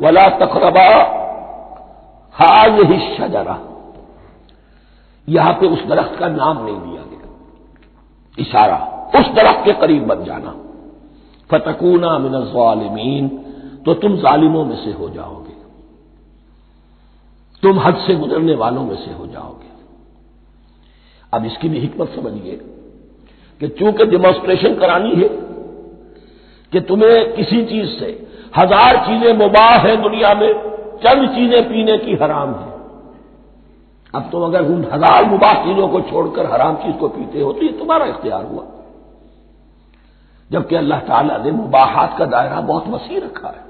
وَلَا تَقْرَبَا هَٰذِهِ الشَّجَرَةَ، یہاں پہ اس درخت کا نام نہیں دیا گیا، اشارہ اس درخت کے قریب مت جانا۔ فَتَكُونَا مِنَ الظَّالِمِينَ، تو تم ظالموں میں سے ہو جاؤ گے، تم حد سے گزرنے والوں میں سے ہو جاؤ گے۔ اب اس کی بھی حکمت سمجھیے کہ چونکہ ڈیمانسٹریشن کرانی ہے کہ تمہیں کسی چیز سے، ہزار چیزیں مباح ہیں دنیا میں، چند چیزیں پینے کی حرام ہیں۔ اب تم اگر ان ہزار مباح چیزوں کو چھوڑ کر حرام چیز کو پیتے ہو تو یہ تمہارا اختیار ہوا، جبکہ اللہ تعالیٰ نے مباحات کا دائرہ بہت وسیع رکھا ہے۔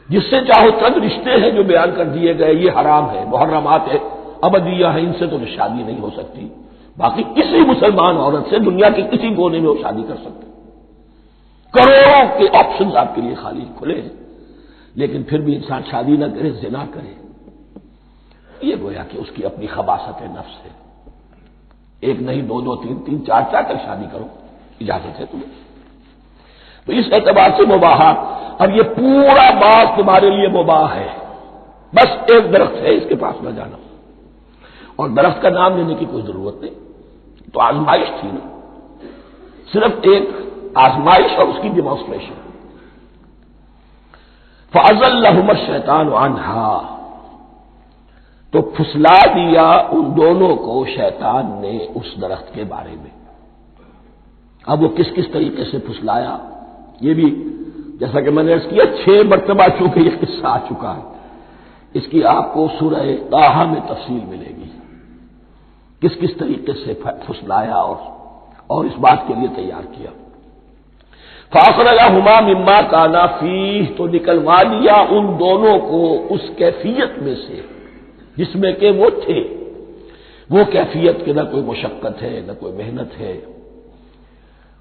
جس سے چاہو چند رشتے ہیں جو بیان کر دیے گئے، یہ حرام ہے، محرمات ہے، ابدیہ ہے، ان سے تو شادی نہیں ہو سکتی۔ باقی کسی مسلمان عورت سے دنیا کے کسی کونے میں وہ شادی کر سکتے، کروڑوں کے آپشنز آپ کے لیے خالی کھلے ہیں، لیکن پھر بھی انسان شادی نہ کرے، زنا کرے، یہ گویا کہ اس کی اپنی خباثت نفس ہے۔ ایک نہیں، دو دو، تین تین، چار چار تک شادی کرو، اجازت ہے تمہیں۔ تو اس اعتبار سے مباحات، اب یہ پورا باغ تمہارے لیے مباح ہے، بس ایک درخت ہے اس کے پاس نہ جانا، اور درخت کا نام لینے کی کوئی ضرورت نہیں، تو آزمائش تھی نا، صرف ایک آزمائش اور اس کی ڈیمانسٹریشن۔ فَأَزَلَّهُمَا الشَّيْطَانُ عَنْهَا، تو پھسلا دیا ان دونوں کو شیطان نے اس درخت کے بارے میں۔ اب وہ کس کس طریقے سے پھسلایا، یہ بھی جیسا کہ میں نے عرض کیا 6 مرتبہ چونکہ یہ قصہ آ چکا ہے، اس کی آپ کو سورہ طٰہٰ میں تفصیل ملے گی، کس کس طریقے سے پھسلایا اور اس بات کے لیے تیار کیا۔ فَأَخْرَجَهُمَا مِمَّا كَانَا فِيهِ، تو نکلوا دیا ان دونوں کو اس کیفیت میں سے جس میں کہ وہ تھے، وہ کیفیت کہ نہ کوئی مشقت ہے نہ کوئی محنت ہے،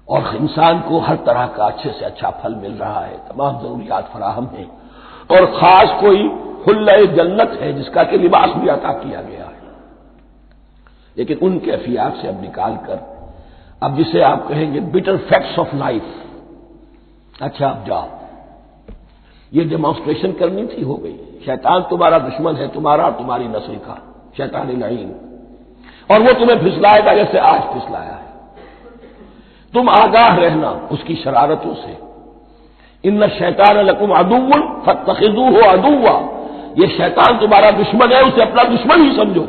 اور انسان کو ہر طرح کا اچھے سے اچھا پھل مل رہا ہے، تمام ضروریات فراہم ہیں، اور خاص کوئی حلہ جنت ہے جس کا کہ لباس بھی عطا کیا گیا ہے۔ لیکن ان کیفیات سے اب نکال کر، اب جسے آپ کہیں گے بٹر فیکٹس آف لائف، اچھا اب جاؤ، یہ ڈیمانسٹریشن کرنی تھی، ہو گئی۔ شیطان تمہارا دشمن ہے، تمہارا اور تمہاری نسل کا، شیطان لعین، اور وہ تمہیں پھسلائے گا جیسے آج پھسلایا ہے۔ تم آگاہ رہنا اس کی شرارتوں سے۔ ان الشیطان لکم عدو فاتخذوہ عدوا، یہ شیطان تمہارا دشمن ہے، اسے اپنا دشمن ہی سمجھو۔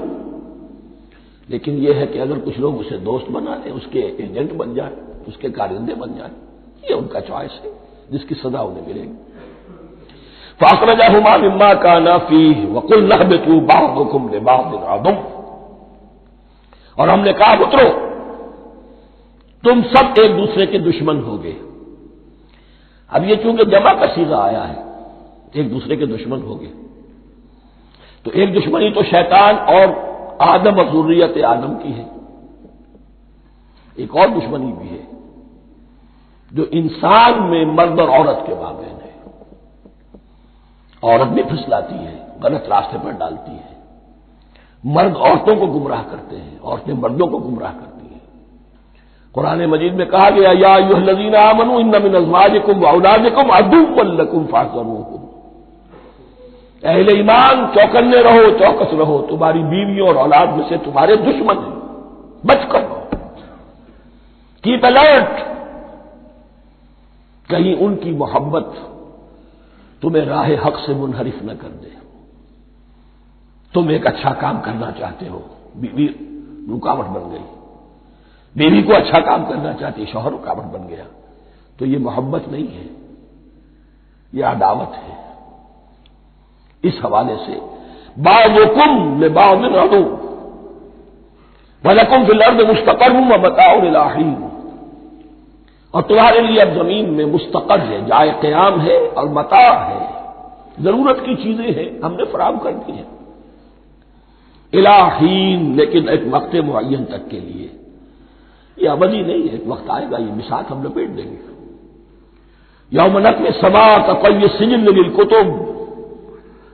لیکن یہ ہے کہ اگر کچھ لوگ اسے دوست بنا لیں، اس کے ایجنٹ بن جائیں، اس کے کارندے بن جائیں، یہ ان کا چوائس ہے جس کی سزا انہیں ملے گی۔ فَأَخْرَجَهُمَا مِمَّا كَانَا فِيهِ وَقُلْنَا اهْبِطُوا بَعْضُكُمْ لِبَعْضٍ عَدُوٌّ، اور ہم نے کہا اترو، تم سب ایک دوسرے کے دشمن ہوگے۔ اب یہ چونکہ جمع کا صیغہ آیا ہے، ایک دوسرے کے دشمن ہوگے، تو ایک دشمنی تو شیطان اور آدم اور ذریت آدم کی ہے، ایک اور دشمنی بھی ہے جو انسان میں مرد اور عورت کے مابین ہے۔ عورت بھی پھسلاتی ہے، غلط راستے پر ڈالتی ہے، مرد عورتوں کو گمراہ کرتے ہیں، عورتیں مردوں کو گمراہ کرتی ہیں۔ قرآن مجید میں کہا گیا یا ایھا الذین آمنوا ان من ازواجکم واولادکم عدوا لکم فاحذروہم، اہل ایمان چوکنے رہو، چوکس رہو، تمہاری بیویوں اور اولاد میں سے تمہارے دشمن ہیں، بچ کر رہو، کیپ الرٹ، کہیں ان کی محبت تمہیں راہ حق سے منحرف نہ کر دے۔ تم ایک اچھا کام کرنا چاہتے ہو، بیوی رکاوٹ بن گئی، بیوی کو اچھا کام کرنا چاہتی، شوہر رکاوٹ بن گیا، تو یہ محبت نہیں ہے، یہ عداوت ہے۔ اس حوالے سے بعضکم لبعض عدو ولکم فی الارض مستقر ومتاع الی حین، اور تمہارے لیے اب زمین میں مستقر ہے، جائے قیام ہے اور متاع ہے، ضرورت کی چیزیں ہیں ہم نے فراہم کر دی ہیں، الی حین، لیکن ایک وقت معین تک کے لیے، یہ ابدی نہیں ہے، ایک وقت آئے گا یہ بساط ہم لپیٹ دیں گے۔ یوم نطوی السماء کطی السجل للکتب،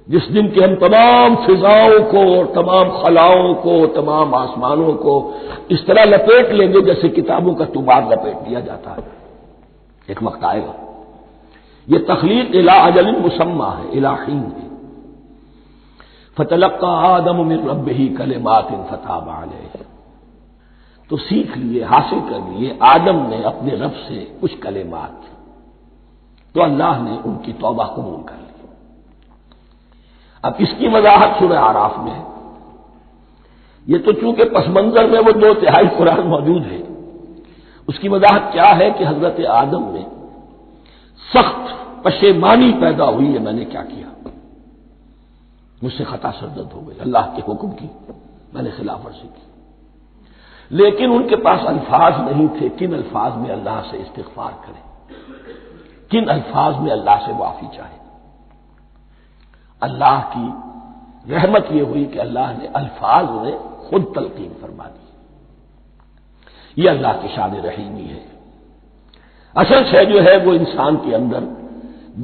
جس دن کے ہم تمام فضاؤں کو اور تمام خلاؤں کو، تمام آسمانوں کو اس طرح لپیٹ لیں گے جیسے کتابوں کا طوبار لپیٹ دیا جاتا ہے، ایک وقت آئے گا۔ یہ تخلیق الی اجل مسمى ہے، الی حین ہے۔ فتلقى آدم من ربه کلمات فتاب علیہ، تو سیکھ لیے، حاصل کر لیے آدم نے اپنے رب سے کچھ کلمات، تو اللہ نے ان کی توبہ قبول کر لی۔ اب اس کی وضاحت سورہ اعراف میں ہے، یہ تو چونکہ پس منظر میں وہ 2/3 قرآن موجود ہے، اس کی وضاحت کیا ہے کہ حضرت آدم میں سخت پشیمانی پیدا ہوئی ہے، میں نے کیا کیا، مجھ سے خطا سرزد ہو گئی، اللہ کے حکم کی میں نے خلاف ورزی کی، لیکن ان کے پاس الفاظ نہیں تھے کن الفاظ میں اللہ سے استغفار کریں، کن الفاظ میں اللہ سے معافی چاہے۔ اللہ کی رحمت یہ ہوئی کہ اللہ نے الفاظ انہیں خود تلقین فرما دی، یہ اللہ کی شان رحیمی ہے۔ اصل شے جو ہے وہ انسان کے اندر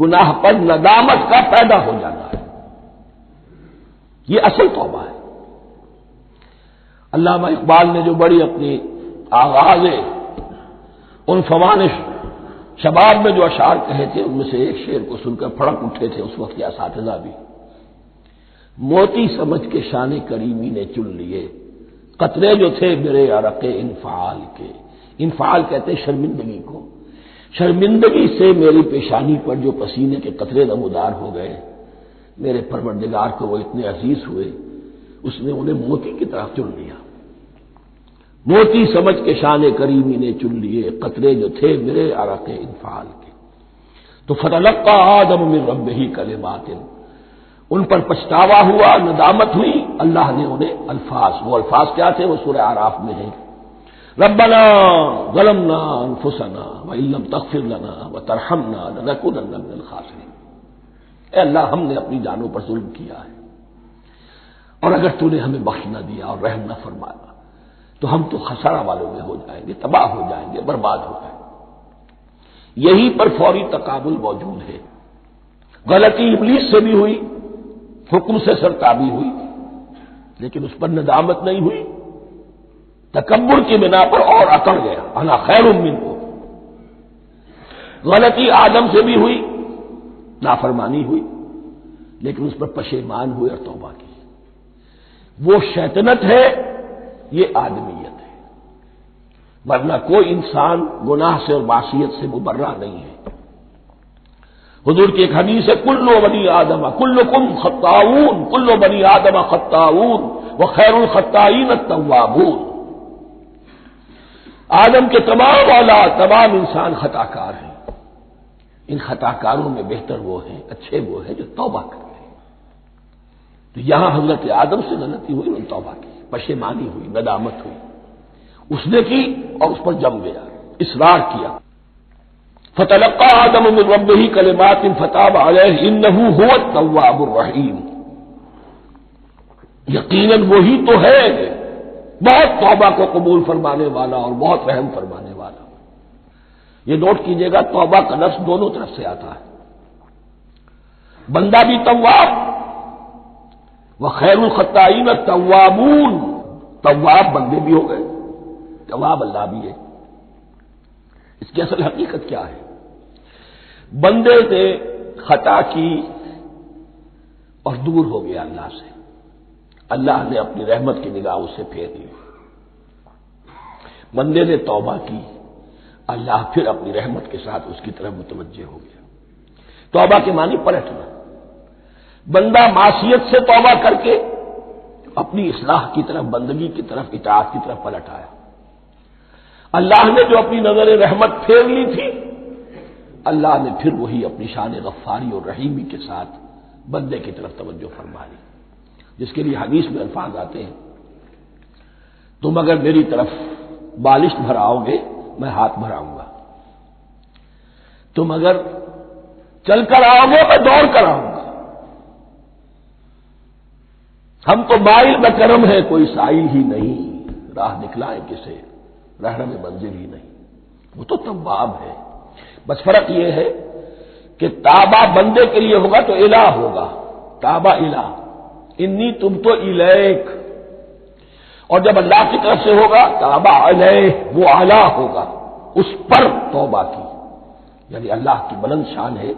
گناہ پر ندامت کا پیدا ہو جانا ہے، یہ اصل توبہ ہے۔ علامہ اقبال نے جو بڑی اپنی آغاز ان فوانش شباب میں جو اشعار کہے تھے، ان میں سے ایک شعر کو سن کر پھڑک اٹھے تھے اس وقت کے اساتذہ بھی، موتی سمجھ کے شان کریمی نے چن لیے قطرے جو تھے میرے عرق انفعال کے، انفعال کہتے ہیں شرمندگی کو، شرمندگی سے میری پیشانی پر جو پسینے کے قطرے نمودار ہو گئے، میرے پروردگار کو وہ اتنے عزیز ہوئے، اس نے انہیں موتی کی طرف چن لیا، موتی سمجھ کے شان کریمی نے چن لیے قطرے جو تھے میرے عرق انفعال کے، تو فتلقى آدم من ربه کلمات، ان پر پچھتاوا ہوا، ندامت ہوئی، اللہ نے انہیں الفاظ، وہ الفاظ کیا تھے وہ سورہ اعراف میں ہیں، ربنا ظلمنا انفسنا وان لم تغفر لنا وترحمنا لنكونن من الخاسرین، اے اللہ ہم نے اپنی جانوں پر ظلم کیا ہے، اور اگر تو نے ہمیں بخش نہ دیا اور رحم نہ فرمایا تو ہم تو خسارہ والوں میں ہو جائیں گے، تباہ ہو جائیں گے، برباد ہو جائیں گے۔ یہی پر فوری تقابل موجود ہے، غلطی ابلیس سے بھی ہوئی، حکم سے سرتابی ہوئی، لیکن اس پر ندامت نہیں ہوئی، تکبر کی بنا پر اور اکڑ گیا، انا خیر منہ، غلطی آدم سے بھی ہوئی، نافرمانی ہوئی، لیکن اس پر پشیمان ہوئے اور توبہ کی، وہ شیطنت ہے، یہ آدمیت ہے، ورنہ کوئی انسان گناہ سے اور معصیت سے مبرہ نہیں ہے۔ حضور کی ایک حدیث ہے کل بنی آدم کلکم خطاؤون، کل بنی آدم خطاؤون وخیر الخطائین التوابون، آدم کے تمام اولاد، تمام انسان خطا کار ہیں، ان خطا کاروں میں بہتر وہ ہیں، اچھے وہ ہیں جو توبہ کرتے ہیں۔ تو یہاں حضرت آدم سے غلطی ہوئی، انہوں نے توبہ کی، پشیمانی ہوئی، ندامت ہوئی، اس نے کی اور اس پر جم گیا۔ اصرار کیا. فتلقى آدم من ربه كلمات فتاب عليه انه هو التواب الرحیم. یقیناً وہی تو ہے بہت توبہ کو قبول فرمانے والا اور بہت رحم فرمانے والا. یہ نوٹ کیجئے گا توبہ کا لفظ دونوں طرف سے آتا ہے. بندہ بھی تواب وخیر الخطائین التوابون. تواب بندے بھی ہو گئے، تواب اللہ بھی ہے. اس کی اصل حقیقت کیا ہے؟ بندے نے خطا کی اور دور ہو گیا اللہ سے. اللہ نے اپنی رحمت کی نگاہ اس سے پھیر لی. بندے نے توبہ کی، اللہ پھر اپنی رحمت کے ساتھ اس کی طرف متوجہ ہو گیا. توبہ کے معنی پلٹنا. بندہ معصیت سے توبہ کر کے اپنی اصلاح کی طرف، بندگی کی طرف، اطاعت کی طرف پلٹ آیا. اللہ نے جو اپنی نظر رحمت پھیر لی تھی، اللہ نے پھر وہی اپنی شان غفاری اور رحیمی کے ساتھ بندے کی طرف توجہ فرما لی. جس کے لیے حدیث میں الفاظ آتے ہیں، تم اگر میری طرف بالشت بھراؤ گے میں ہاتھ بھراؤں گا، تم اگر چل کر آؤ گے میں دوڑ کر آؤں گا. ہم تو مائل بکرم ہے کوئی سائل ہی نہیں، راہ دکھلائے کسے رہنم منزل ہی نہیں. وہ تو تواب ہے. بس فرق یہ ہے کہ تابا بندے کے لیے ہوگا تو الہ ہوگا، تابا الہ، انی تم تو الیک. اور جب اللہ کی طرف سے ہوگا تابا علیہ، وہ اعلیٰ ہوگا، اس پر توبہ کی. یعنی اللہ کی بلند شان ہے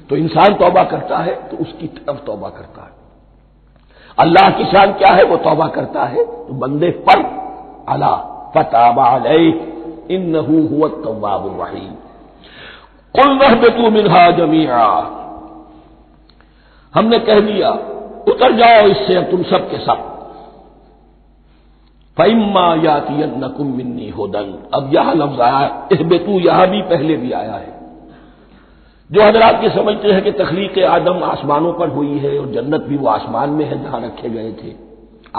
تو انسان توبہ کرتا ہے تو اس کی طرف توبہ کرتا ہے. اللہ کی شان کیا ہے؟ وہ توبہ کرتا ہے تو بندے پر اعلیٰ. فتاب علیہ انہ هو التواب الرحیم. قلنا اهبطوا منها جميعا. ہم نے کہہ دیا اتر جاؤ اس سے اب تم سب کے سب. فَإِمَّا يَأْتِيَنَّكُم مِّنِّي هُدًى. اب یہاں لفظ آیا اہبطوا، یہاں بھی پہلے بھی آیا ہے. جو حضرات یہ سمجھتے ہیں کہ تخلیق آدم آسمانوں پر ہوئی ہے اور جنت بھی وہ آسمان میں ہے جہاں رکھے گئے تھے،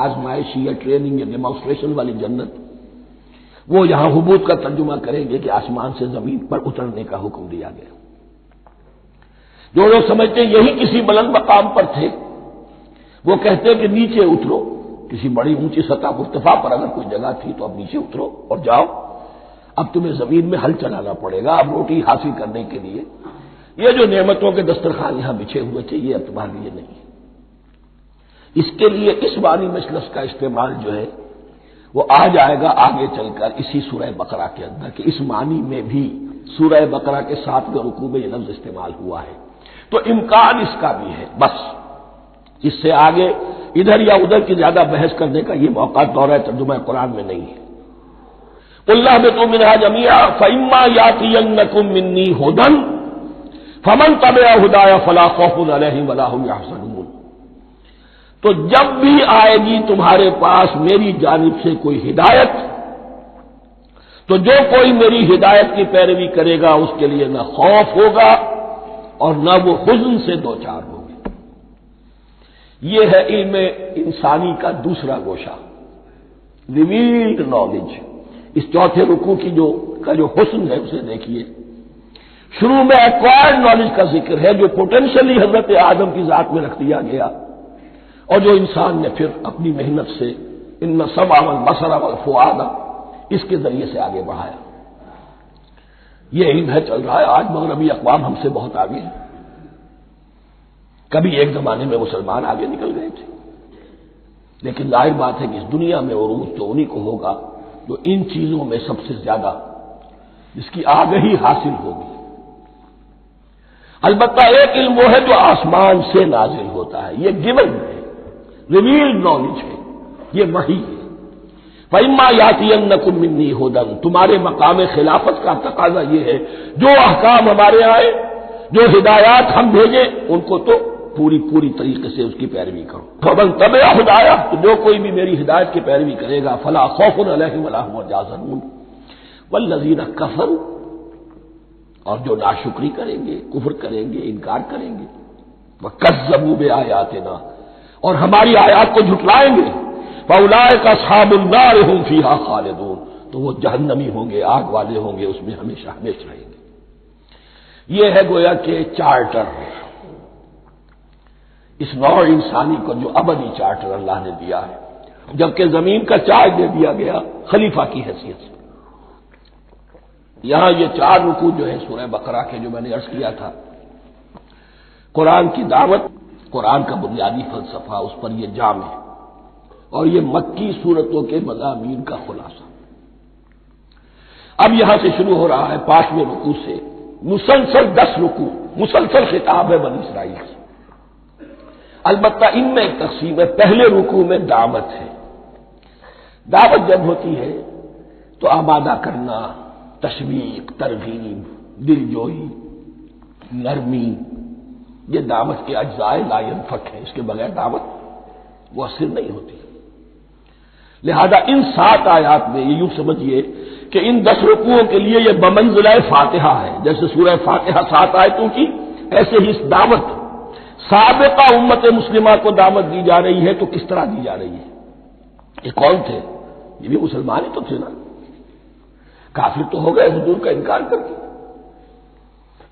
آزمائشی یا ٹریننگ یا ڈیمانسٹریشن والی جنت، وہ یہاں حبوط کا ترجمہ کریں گے کہ آسمان سے زمین پر اترنے کا حکم دیا گیا. جو لوگ سمجھتے ہیں یہی کسی بلند مقام پر تھے، وہ کہتے ہیں کہ نیچے اترو، کسی بڑی اونچی سطح مرتفع پر اگر کوئی جگہ تھی تو اب نیچے اترو اور جاؤ، اب تمہیں زمین میں ہل چلانا پڑے گا اب روٹی حاصل کرنے کے لیے. یہ جو نعمتوں کے دسترخوان یہاں بچھے ہوئے تھے یہ اب تمہارے لیے نہیں. اس کے لیے اس معنی میں لفظ کا استعمال جو ہے وہ آ جائے گا آگے چل کر اسی سورہ بقرہ کے اندر، کہ اس معنی میں بھی سورہ بقرہ کے 7ویں رکوع میں یہ لفظ استعمال ہوا ہے. تو امکان اس کا بھی ہے. بس اس سے آگے ادھر یا ادھر کی زیادہ بحث کرنے کا یہ موقع دورہ ترجمہ قرآن میں نہیں ہے. قُلْ اهْبِطُوا مِنْهَا جَمِيعًا فَإِمَّا يَأْتِيَنَّكُم مِّنِّي هُدًى فَمَن تَبِعَ هُدَايَ فَلَا خَوْفٌ عَلَيْهِمْ وَلَا هُمْ يَحْزَنُونَ. تو جب بھی آئے گی تمہارے پاس میری جانب سے کوئی ہدایت، تو جو کوئی میری ہدایت کی پیروی کرے گا اس کے لیے نہ خوف ہوگا اور نہ وہ حزن سے دوچار ہوگا. یہ ہے علم انسانی کا دوسرا گوشہ، ریویلڈ نالج. اس چوتھے رکوع کی جو حسن ہے اسے دیکھیے. شروع میں ایکوائرڈ نالج کا ذکر ہے جو پوٹینشلی حضرت آدم کی ذات میں رکھ دیا گیا اور جو انسان نے پھر اپنی محنت سے ان السمع والبصر والفؤاد اس کے ذریعے سے آگے بڑھایا. یہ علم ہے چل رہا ہے. آج مغربی اقوام ہم سے بہت آگے ہیں. کبھی ایک زمانے میں مسلمان آگے نکل گئے تھے، لیکن ظاہر بات ہے کہ اس دنیا میں عروج تو انہی کو ہوگا جو ان چیزوں میں سب سے زیادہ جس کی آگہی حاصل ہوگی. البتہ ایک علم وہ ہے جو آسمان سے نازل ہوتا ہے، یہ گیون ہے، ریویلڈ نالج ہے، یہ وحی ہے. فَإِمَّا يَأْتِيَنَّكُم مِّنِّي هُدًى. تمہارے مقام خلافت کا تقاضا یہ ہے جو احکام ہمارے آئے، جو ہدایات ہم بھیجیں ان کو تو پوری طریقے سے اس کی پیروی کرو. فَمَن تَبِعَ هُدَايَ. تو جو کوئی بھی میری ہدایت کی پیروی کرے گا فَلَا خَوْفٌ عَلَيْهِمْ وَلَا هُمْ يَحْزَنُونَ. وَالَّذِينَ كَفَرُوا. اور جو ناشکری کریں گے، کفر کریں گے، انکار کریں گے، وَكَذَّبُوا بِآيَاتِنَا. اور ہماری آیات کو جھٹلائیں گے، فَأُولَٰئِكَ أَصْحَابُ النَّارِ هُمْ فِيهَا خَالِدُونَ. تو وہ جہنمی ہوں گے، آگ والے ہوں گے، اس میں ہمیشہ ہمیشہ رہیں گے۔ یہ ہے گویا کہ چارٹر، اس نوع انسانی کو جو ابدی چارٹر اللہ نے دیا ہے، جبکہ زمین کا چارج دے دیا گیا خلیفہ کی حیثیت سے۔ یہاں یہ 4 رکوع جو ہے سورہ بقرہ کے، جو میں نے عرض کیا تھا، قرآن کی دعوت، قرآن کا بنیادی فلسفہ، اس پر یہ جام ہے، اور یہ مکی صورتوں کے مضامین کا خلاصہ۔ اب یہاں سے شروع ہو رہا ہے 5ویں رکوع سے مسلسل 10 رکوع، مسلسل خطاب ہے بنی اسرائیل سے۔ البتہ ان میں ایک تقسیم ہے، پہلے رکوع میں دعوت ہے۔ دعوت جب ہوتی ہے تو آمادہ کرنا، تشویق، ترغیب، دل جوئی، نرمی، یہ دعوت کے اجزاء لا ينفک ہے، اس کے بغیر دعوت مؤثر نہیں ہوتی۔ لہذا ان 7 آیات میں یہ یوں سمجھیے کہ ان 10 رکوعوں کے لیے یہ بمنزلہ فاتحہ ہے، جیسے سورہ فاتحہ 7 آیتوں کی، ایسے ہی اس دعوت سابقہ امت مسلمہ کو دعوت دی جا رہی ہے۔ تو کس طرح دی جا رہی ہے؟ یہ کون تھے؟ یہ بھی مسلمان ہی تو تھے نا، کافر تو ہو گئے حضور کا انکار کر کے،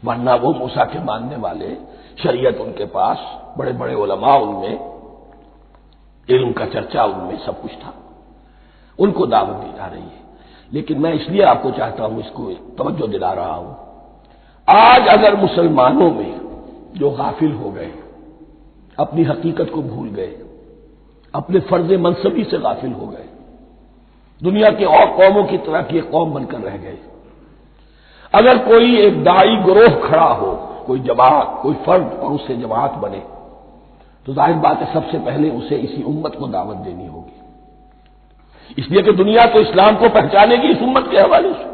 ورنہ وہ موسیٰ کے ماننے والے، شریعت ان کے پاس، بڑے بڑے علماء ان میں، علم کا چرچا ان میں، سب کچھ تھا، ان کو دعوت دی جا رہی ہے۔ لیکن میں اس لیے آپ کو چاہتا ہوں، اس کو توجہ دلا رہا ہوں، آج اگر مسلمانوں میں جو غافل ہو گئے، اپنی حقیقت کو بھول گئے، اپنے فرض منصبی سے غافل ہو گئے، دنیا کے اور قوموں کی طرح کی ایک قوم بن کر رہ گئے، اگر کوئی ایک داعی گروہ کھڑا ہو، کوئی جماعت، کوئی فرد، اور اس سے جماعت بنے، تو ظاہر بات ہے سب سے پہلے اسے اسی امت کو دعوت دینی ہوگی، اس لیے کہ دنیا تو اسلام کو پہچانے گی اس امت کے حوالے سے۔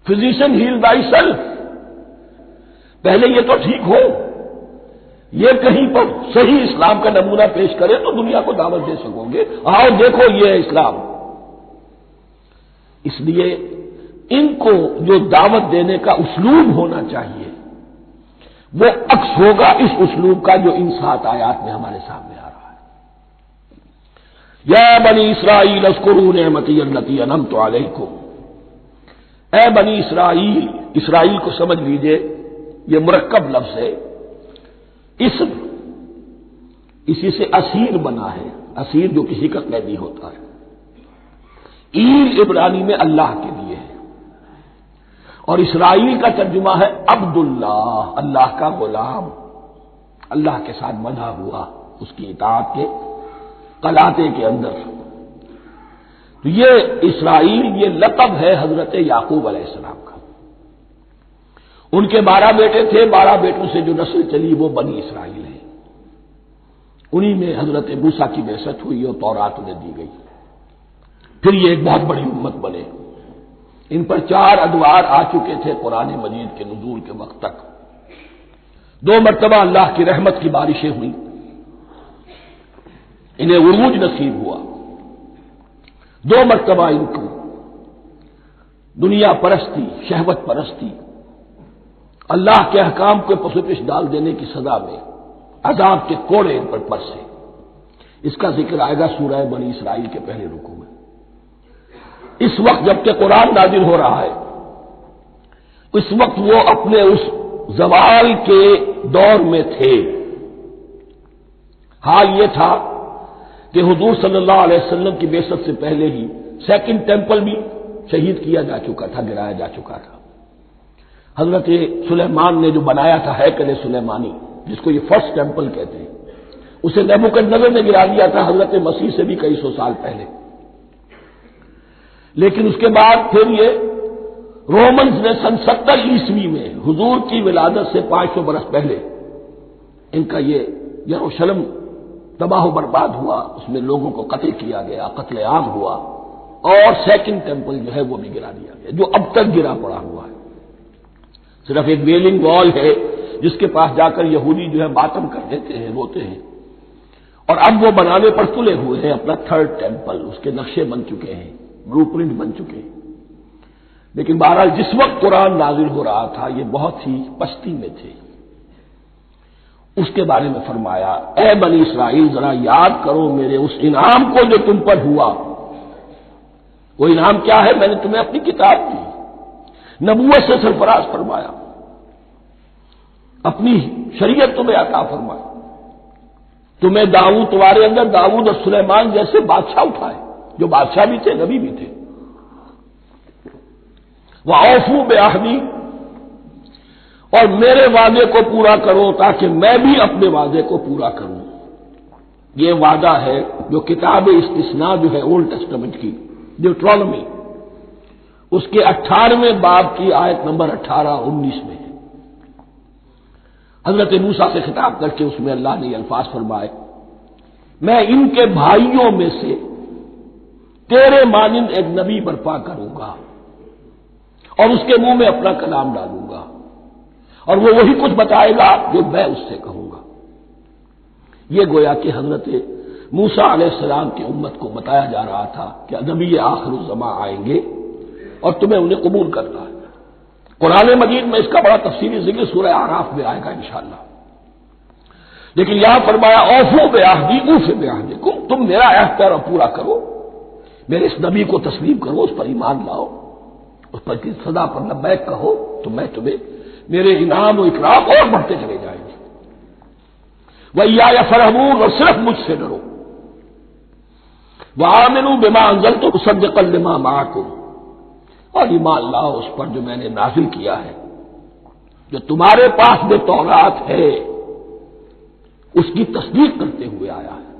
فزیشین ہیل بائی سیلف، پہلے یہ تو ٹھیک ہو، یہ کہیں پر صحیح اسلام کا نمونہ پیش کرے تو دنیا کو دعوت دے سکو گے، آؤ دیکھو یہ ہے اسلام۔ اس لیے ان کو جو دعوت دینے کا اسلوب ہونا چاہیے وہ عکس ہوگا اس اسلوب کا جو ان 7 آیات میں ہمارے سامنے آ رہا ہے۔ یا بنی اسرائیل اذکروا نعمتی التی انعمت علیکم، اے بنی اسرائیل، اسرائیل کو سمجھ لیجئے، یہ مرکب لفظ ہے، اسم، اسی سے اسیر بنا ہے، اسیر جو کسی کا قیدی ہوتا ہے۔ ایل عبرانی میں اللہ کے لیے ہے، اور اسرائیل کا ترجمہ ہے عبداللہ، اللہ کا غلام، اللہ کے ساتھ بندھا ہوا، اس کی اطاعت کے قلاتے کے اندر۔ تو یہ اسرائیل، یہ لقب ہے حضرت یعقوب علیہ السلام کا۔ ان کے 12 بیٹے تھے، 12 بیٹوں سے جو نسل چلی وہ بنی اسرائیل ہے، انہی میں حضرت موسیٰ کی بعثت ہوئی اور تورات انہیں دی گئی، پھر یہ ایک بہت بڑی امت بنے۔ ان پر 4 ادوار آ چکے تھے قرآن مجید کے نزول کے وقت تک۔ 2 مرتبہ اللہ کی رحمت کی بارشیں ہوئیں، انہیں عروج نصیب ہوا، 2 مرتبہ ان کو دنیا پرستی، شہوت پرستی، اللہ کے احکام کو پسپش ڈال دینے کی سزا میں عذاب کے کوڑے ان پر برسے۔ اس کا ذکر آئے گا سورہ بنی اسرائیل کے پہلے رکوع میں۔ اس وقت جبکہ قرآن نازل ہو رہا ہے، اس وقت وہ اپنے اس زوال کے دور میں تھے۔ حال یہ تھا کہ حضور صلی اللہ علیہ وسلم کی بعثت سے پہلے ہی 2nd ٹیمپل بھی شہید کیا جا چکا تھا، گرایا جا چکا تھا۔ حضرت سلیمان نے جو بنایا تھا ہیکل سلیمانی، جس کو یہ 1st ٹیمپل کہتے ہیں، اسے نیبوکدنیزر نے گرا دیا تھا حضرت مسیح سے بھی کئی سو سال پہلے۔ لیکن اس کے بعد پھر یہ رومنز نے سن 70 عیسوی میں حضور کی ولادت سے 500 برس پہلے ان کا یہ یروشلم تباہ و برباد ہوا، اس میں لوگوں کو قتل کیا گیا، قتل عام ہوا، اور 2nd ٹیمپل جو ہے وہ بھی گرا دیا گیا، جو اب تک گرا پڑا ہوا ہے۔ صرف ایک ویلنگ وال ہے جس کے پاس جا کر یہودی جو ہے ماتم کر دیتے ہیں، روتے ہیں، اور اب وہ بنانے پر تلے ہوئے ہیں اپنا 3rd ٹیمپل، اس کے نقشے بن چکے ہیں، بلو پرنٹ بن چکے ہیں۔ لیکن بہرحال جس وقت قرآن نازل ہو رہا تھا یہ بہت ہی پستی میں تھے۔ اس کے بارے میں فرمایا، اے بنی اسرائیل ذرا یاد کرو میرے اس انعام کو جو تم پر ہوا، وہ انعام کیا ہے؟ میں نے تمہیں اپنی کتاب دی، نبوت سے سرفراز فرمایا، اپنی شریعت تمہیں عطا فرمائی، تمہیں داؤد، تمہارے اندر داؤد اور سلیمان جیسے بادشاہ اٹھائے جو بادشاہ بھی تھے، نبی بھی تھے۔ وَأَوْفُوا بِعَهْدِي، اور میرے وعدے کو پورا کرو تاکہ میں بھی اپنے وعدے کو پورا کروں۔ یہ وعدہ ہے جو کتاب استثناء جو ہے اولڈ ٹیسٹمنٹ کی، ڈیوٹرانومی، اس کے 18ویں باب کی آیت نمبر 18-19 میں ہے۔ حضرت موسیٰ سے خطاب کر کے اس میں اللہ نے یہ الفاظ فرمائے، میں ان کے بھائیوں میں سے تیرے مانند ایک نبی برپا کروں گا اور اس کے منہ میں اپنا کلام ڈالوں گا، اور وہ وہی کچھ بتائے گا جو میں اس سے کہوں گا۔ یہ گویا کہ حضرت موسیٰ علیہ السلام کی امت کو بتایا جا رہا تھا کہ نبی آخر الزماں آئیں گے اور تمہیں انہیں قبول کرنا ہے۔ قرآن مجید میں اس کا بڑا تفصیلی ذکر سورہ اعراف میں آئے گا انشاءاللہ، لیکن یہاں فرمایا اوفوا بعہدی اوف بعہدکم، تم میرا عہد پیرا پورا کرو، میرے اس نبی کو تسلیم کرو، اس پر ایمان لاؤ، اس پر کی صدا پر لبیک کہو، تو میں تمہیں میرے انعام و اکرام اور بڑھتے چلے جائیں گے۔ وَإِيَّايَ فَارْهَبُونِ، اور صرف مجھ سے ڈرو۔ وَآمِنُوا بِمَا أَنزَلْتُ مُصَدِّقًا لِمَا مَعَكُمْ، اور ایمان لاؤ اس پر جو میں نے نازل کیا ہے، جو تمہارے پاس جو تورات ہے اس کی تصدیق کرتے ہوئے آیا ہے۔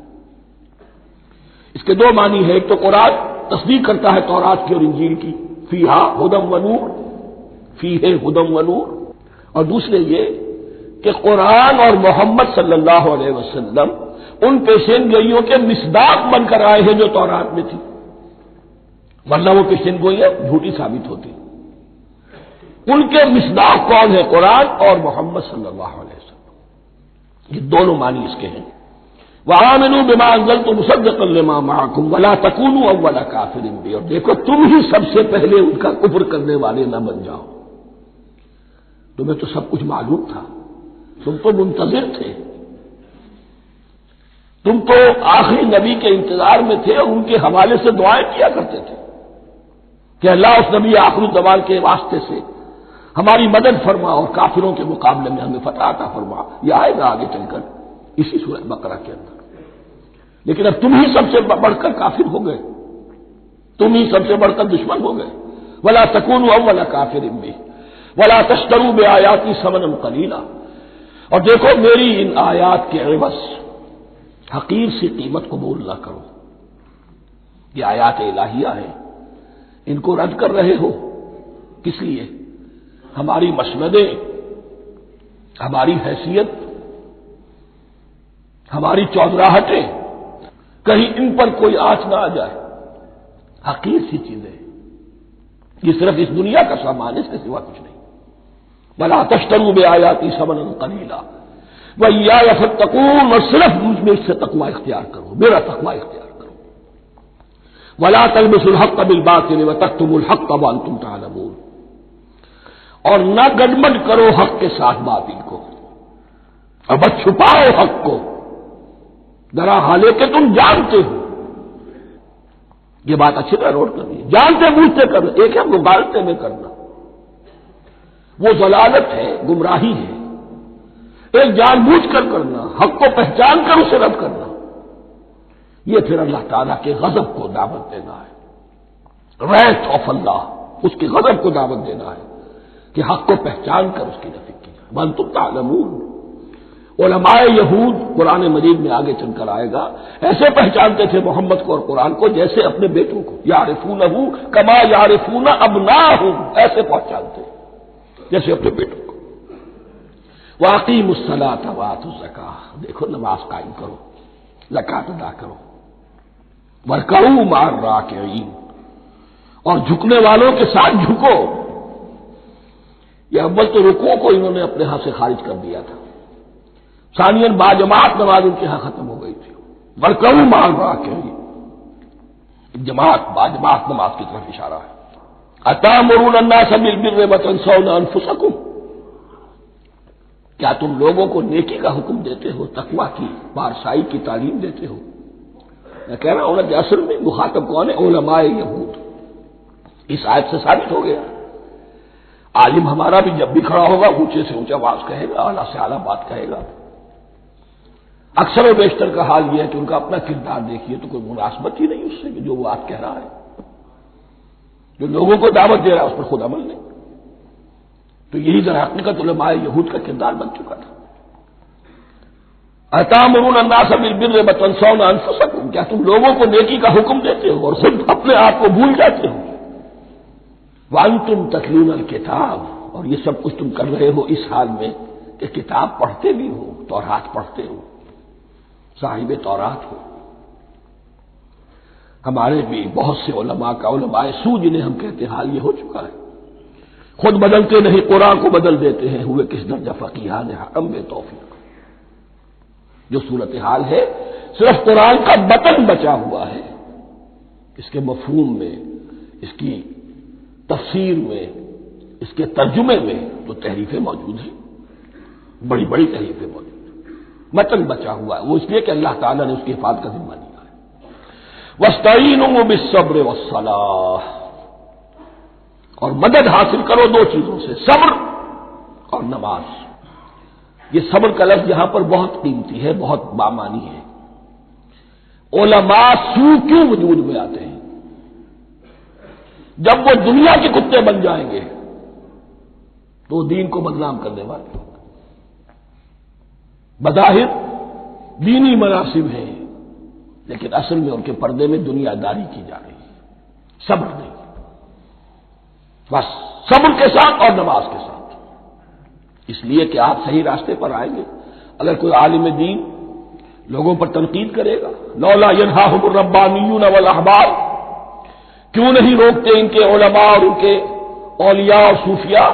اس کے دو معنی ہے، ایک تو قرآن تصدیق کرتا ہے تورات کی اور انجیل کی، فیہا ھدی ونور، فیہ ھدی ونور، اور دوسرے یہ کہ قرآن اور محمد صلی اللہ علیہ وسلم ان پیشین گوئیوں کے مصداق بن کر آئے ہیں جو تورات میں تھی، ورنہ وہ پیشین گوئیاں جھوٹی ثابت ہوتی۔ ان کے مصداق کون ہے؟ قرآن اور محمد صلی اللہ علیہ وسلم، یہ دونوں معنی اس کے ہیں۔ وَآمِنُوا بِمَا أَنزَلْتُ مُصَدِّقًا لِمَا مَعَكُمْ وَلَا تَكُونُوا أَوَّلَ كَافِرٍ بِهِ، اور دیکھو تم ہی سب سے پہلے ان کا کفر کرنے والے نہ بن جاؤ۔ تمہیں تو سب کچھ معلوم تھا، تم تو منتظر تھے، تم تو آخری نبی کے انتظار میں تھے اور ان کے حوالے سے دعائیں کیا کرتے تھے کہ اللہ اس نبی آخر الزمان کے واسطے سے ہماری مدد فرما اور کافروں کے مقابلے میں ہمیں فتح عطا فرما۔ یہ آئے گا آگے چل کر اسی سورہ بقرہ کے اندر۔ لیکن اب تم ہی سب سے بڑھ کر کافر ہو گئے، تم ہی سب سے بڑھ کر دشمن ہو گئے۔ وَلَا تَكُونُوا أَوَّلَ كَافِرٍ بِهِ وَلَا تَشْتَرُوا بِآيَاتِي ثَمَنًا قَلِيلًا، اور دیکھو میری ان آیات کے عوض حقیر سی قیمت قبول نہ کرو۔ یہ آیات الہیہ ہیں، ان کو رد کر رہے ہو، کس لیے؟ ہماری مسندیں، ہماری حیثیت، ہماری چودراہٹیں، کہیں ان پر کوئی آنچ نہ آ جائے۔ حقیر سی چیزیں، یہ صرف اس دنیا کا سامان، اس کے سوا کچھ نہیں۔ وَلَا تَشْتَرُوا بِآيَاتِي ثَمَنًا قَلِيلًا وَإِيَّايَ فَاتَّقُونِ، اور صرف مجھ میں اس سے تقوی اختیار کرو، میرا تقوی اختیار کرو۔ وَلَا تَلْبِسُوا الْحَقَّ بِالْبَاطِلِ وَتَكْتُمُوا الْحَقَّ وَأَنْتُمْ تَعْلَمُونَ، اور نہ گڑبڑ کرو حق کے ساتھ باطل کو، اور بس چھپاؤ حق کو، ذرا حالے کہ تم جانتے ہو۔ یہ بات اچھی طرح نوٹ کرنی ہے، جانتے بوجھتے کرنا، ایک ہے مغالطے میں کرنا، وہ ضلالت ہے، گمراہی ہے۔ ایک جان بوجھ کر کرنا، حق کو پہچان کر اسے رد کرنا، یہ پھر اللہ تعالیٰ کے غضب کو دعوت دینا ہے، wrath of اللہ، اس کے غضب کو دعوت دینا ہے کہ حق کو پہچان کر اس کی نفی کی جائے۔ وَأَنْتُمْ تَعْلَمُونَ، علماء یہود قرآن مجید میں آگے چل کر آئے گا، ایسے پہچانتے تھے محمد کو اور قرآن کو جیسے اپنے بیٹوں کو، یعرفونہ کما یعرفون ابناہم، ایسے پہچانتے جیسے اپنے بیٹوں کو۔ وَأَقِیمُوا الصَّلَاةَ وَآتُوا الزَّکَاۃَ، دیکھو نماز قائم کرو، زکوٰۃ ادا کرو۔ وَارْكَعُوا مَعَ الرَّاکِعِینَ، اور جھکنے والوں کے ساتھ جھکو۔ یہ اول تو رکوع کو انہوں نے اپنے ہاں سے خارج کر دیا تھا، ثانیاً باجماعت نماز ان کے ہاں ختم ہو گئی تھی۔ وَارْكَعُوا مَعَ الرَّاکِعِینَ، جماعت باجماعت نماز کی طرف اشارہ ہے۔ أَتَأْمُرُونَ النَّاسَ بِالْبِرِّ وَتَنْسَوْنَ أَنفُسَكُمْ، کیا تم لوگوں کو نیکی کا حکم دیتے ہو، تقویٰ کی، پارسائی کی تعلیم دیتے ہو؟ میں کہہ رہا ہوں کہ اصل میں مخاطب کون ہے؟ علماء یہود، اس آیت سے ثابت ہو گیا عالم ہمارا بھی جب بھی کھڑا ہوگا اونچے سے اونچا آواز کہے گا، اعلیٰ سے اعلیٰ بات کہے گا۔ اکثر و بیشتر کا حال یہ ہے کہ ان کا اپنا کردار دیکھیے تو کوئی مناسبت ہی نہیں اس سے کہ جو وہ بات کہہ رہا ہے، جو لوگوں کو دعوت دے رہا ہے اس پر خود عمل نہیں۔ تو یہی در حقیقت علماء یہود کا کردار بن چکا تھا۔ اتامرون الناس بالبر وتنسون انفسکم، کیا تم لوگوں کو نیکی کا حکم دیتے ہو اور خود اپنے آپ کو بھول جاتے ہو؟ وانتم تتلون الکتاب، اور یہ سب کچھ تم کر رہے ہو اس حال میں کہ کتاب پڑھتے بھی ہو، تورات پڑھتے ہو، صاحب تورات ہو۔ ہمارے بھی بہت سے علماء کا علماء سو جنہیں ہم کہتے ہیں حال یہ ہو چکا ہے، خود بدلتے نہیں قرآن کو بدل دیتے ہیں، ہوئے کس درجہ فقیہان حکم بے توفیق۔ جو صورتحال ہے صرف قرآن کا متن بچا ہوا ہے، اس کے مفہوم میں، اس کی تفسیر میں، اس کے ترجمے میں تو تحریفیں موجود ہیں، بڑی بڑی تحریفیں موجود ہیں، متن بچا ہوا ہے، وہ اس لیے کہ اللہ تعالیٰ نے اس کی حفاظت کا ذمہ لیا ہے۔ وَاسْتَعِینُوا بِالصَّبْرِ وَالصَّلَاةِ، اور مدد حاصل کرو دو چیزوں سے، صبر اور نماز۔ یہ صبر کا لفظ یہاں پر بہت قیمتی ہے، بہت بامانی ہے۔ علماء سو کیوں وجود میں آتے ہیں؟ جب وہ دنیا کے کتے بن جائیں گے تو دین کو بدنام کرنے والے ہوں گے۔ بظاہر دینی مناسب ہیں لیکن اصل میں ان کے پردے میں دنیا داری کی جا رہی ہے، صبر نہیں، بس صبر کے ساتھ اور نماز کے ساتھ، اس لیے کہ آپ صحیح راستے پر آئیں گے۔ اگر کوئی عالم دین لوگوں پر تنقید کرے گا، لولا ینہاہم الربانیون والاحبار، کیوں نہیں روکتے ان کے علماء اور ان کے اولیاء اور صوفیاء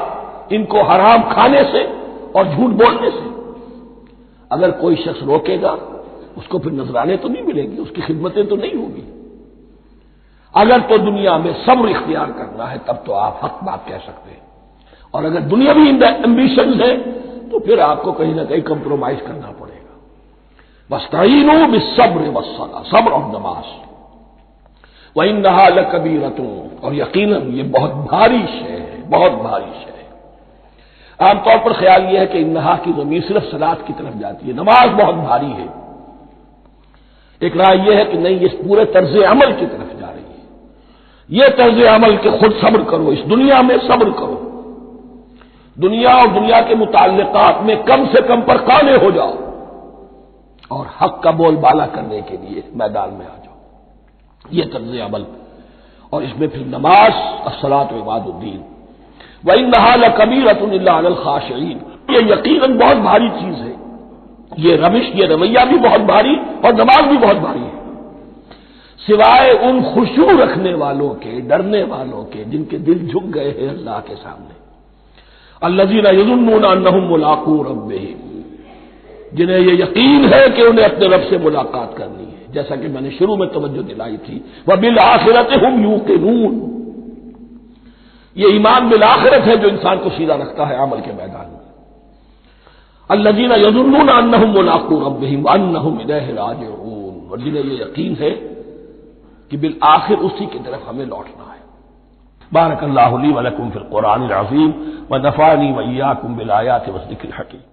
ان کو حرام کھانے سے اور جھوٹ بولنے سے؟ اگر کوئی شخص روکے گا اس کو پھر نذرانے تو نہیں ملیں گی، اس کی خدمتیں تو نہیں ہوگی۔ اگر تو دنیا میں صبر اختیار کرنا ہے تب تو آپ حق بات کہہ سکتے ہیں، اور اگر دنیاوی ایمبیشنز ہے تو پھر آپ کو کہیں نہ کہیں کمپرومائز کرنا پڑے گا۔ وَاسْتَعِینُوا بِالصَّبْرِ وَالصَّلَاةِ، صبر اور نماز۔ وَإِنَّهَا لَكَبِیرَةٌ، اور یقیناً یہ بہت بھاری شے ہے، بہت بھاری شے ہے۔ عام طور پر خیال یہ ہے کہ انہا کی ضمیر صرف صلاۃ کی طرف جاتی ہے، نماز بہت بھاری ہے۔ ایک رائے یہ ہے کہ نہیں، یہ پورے طرز عمل کی طرف جا رہی ہے، یہ طرز عمل کہ خود صبر کرو، اس دنیا میں صبر کرو، دنیا اور دنیا کے متعلقات میں کم سے کم پر قانع ہو جاؤ، اور حق کا بول بالا کرنے کے لیے میدان میں آ جاؤ، یہ طرز عمل۔ اور اس میں پھر نماز، الصلاۃ عماد الدین۔ وَإِنَّهَا لَكَبِیرَةٌ إِلَّا عَلَى الْخَاشِعِینَ، یہ یقیناً بہت بھاری چیز ہے، یہ روش، یہ رویہ بھی بہت بھاری اور نماز بھی بہت بھاری ہے، سوائے ان خشوع رکھنے والوں کے، ڈرنے والوں کے، جن کے دل جھک گئے ہیں اللہ کے سامنے۔ الذین یظنون انہم ملاقو ربہم، جنہیں یہ یقین ہے کہ انہیں اپنے رب سے ملاقات کرنی ہے، جیسا کہ میں نے شروع میں توجہ دلائی تھی، وبالآخرۃ ہم یوقنون، یہ ایمان بالآخرت ہے جو انسان کو سیدھا رکھتا ہے عمل کے میدان میں۔ الذین یظنون انہم ملاقو ربہم وانہم الیہ راجعون، اور جنہیں یہ یقین ہے کہ بالآخر اسی کی طرف ہمیں لوٹنا ہے۔ بارک اللہ لی ولکم فی القرآن العظیم ونفعنی وإیاکم بالآیات والذکر الحکیم۔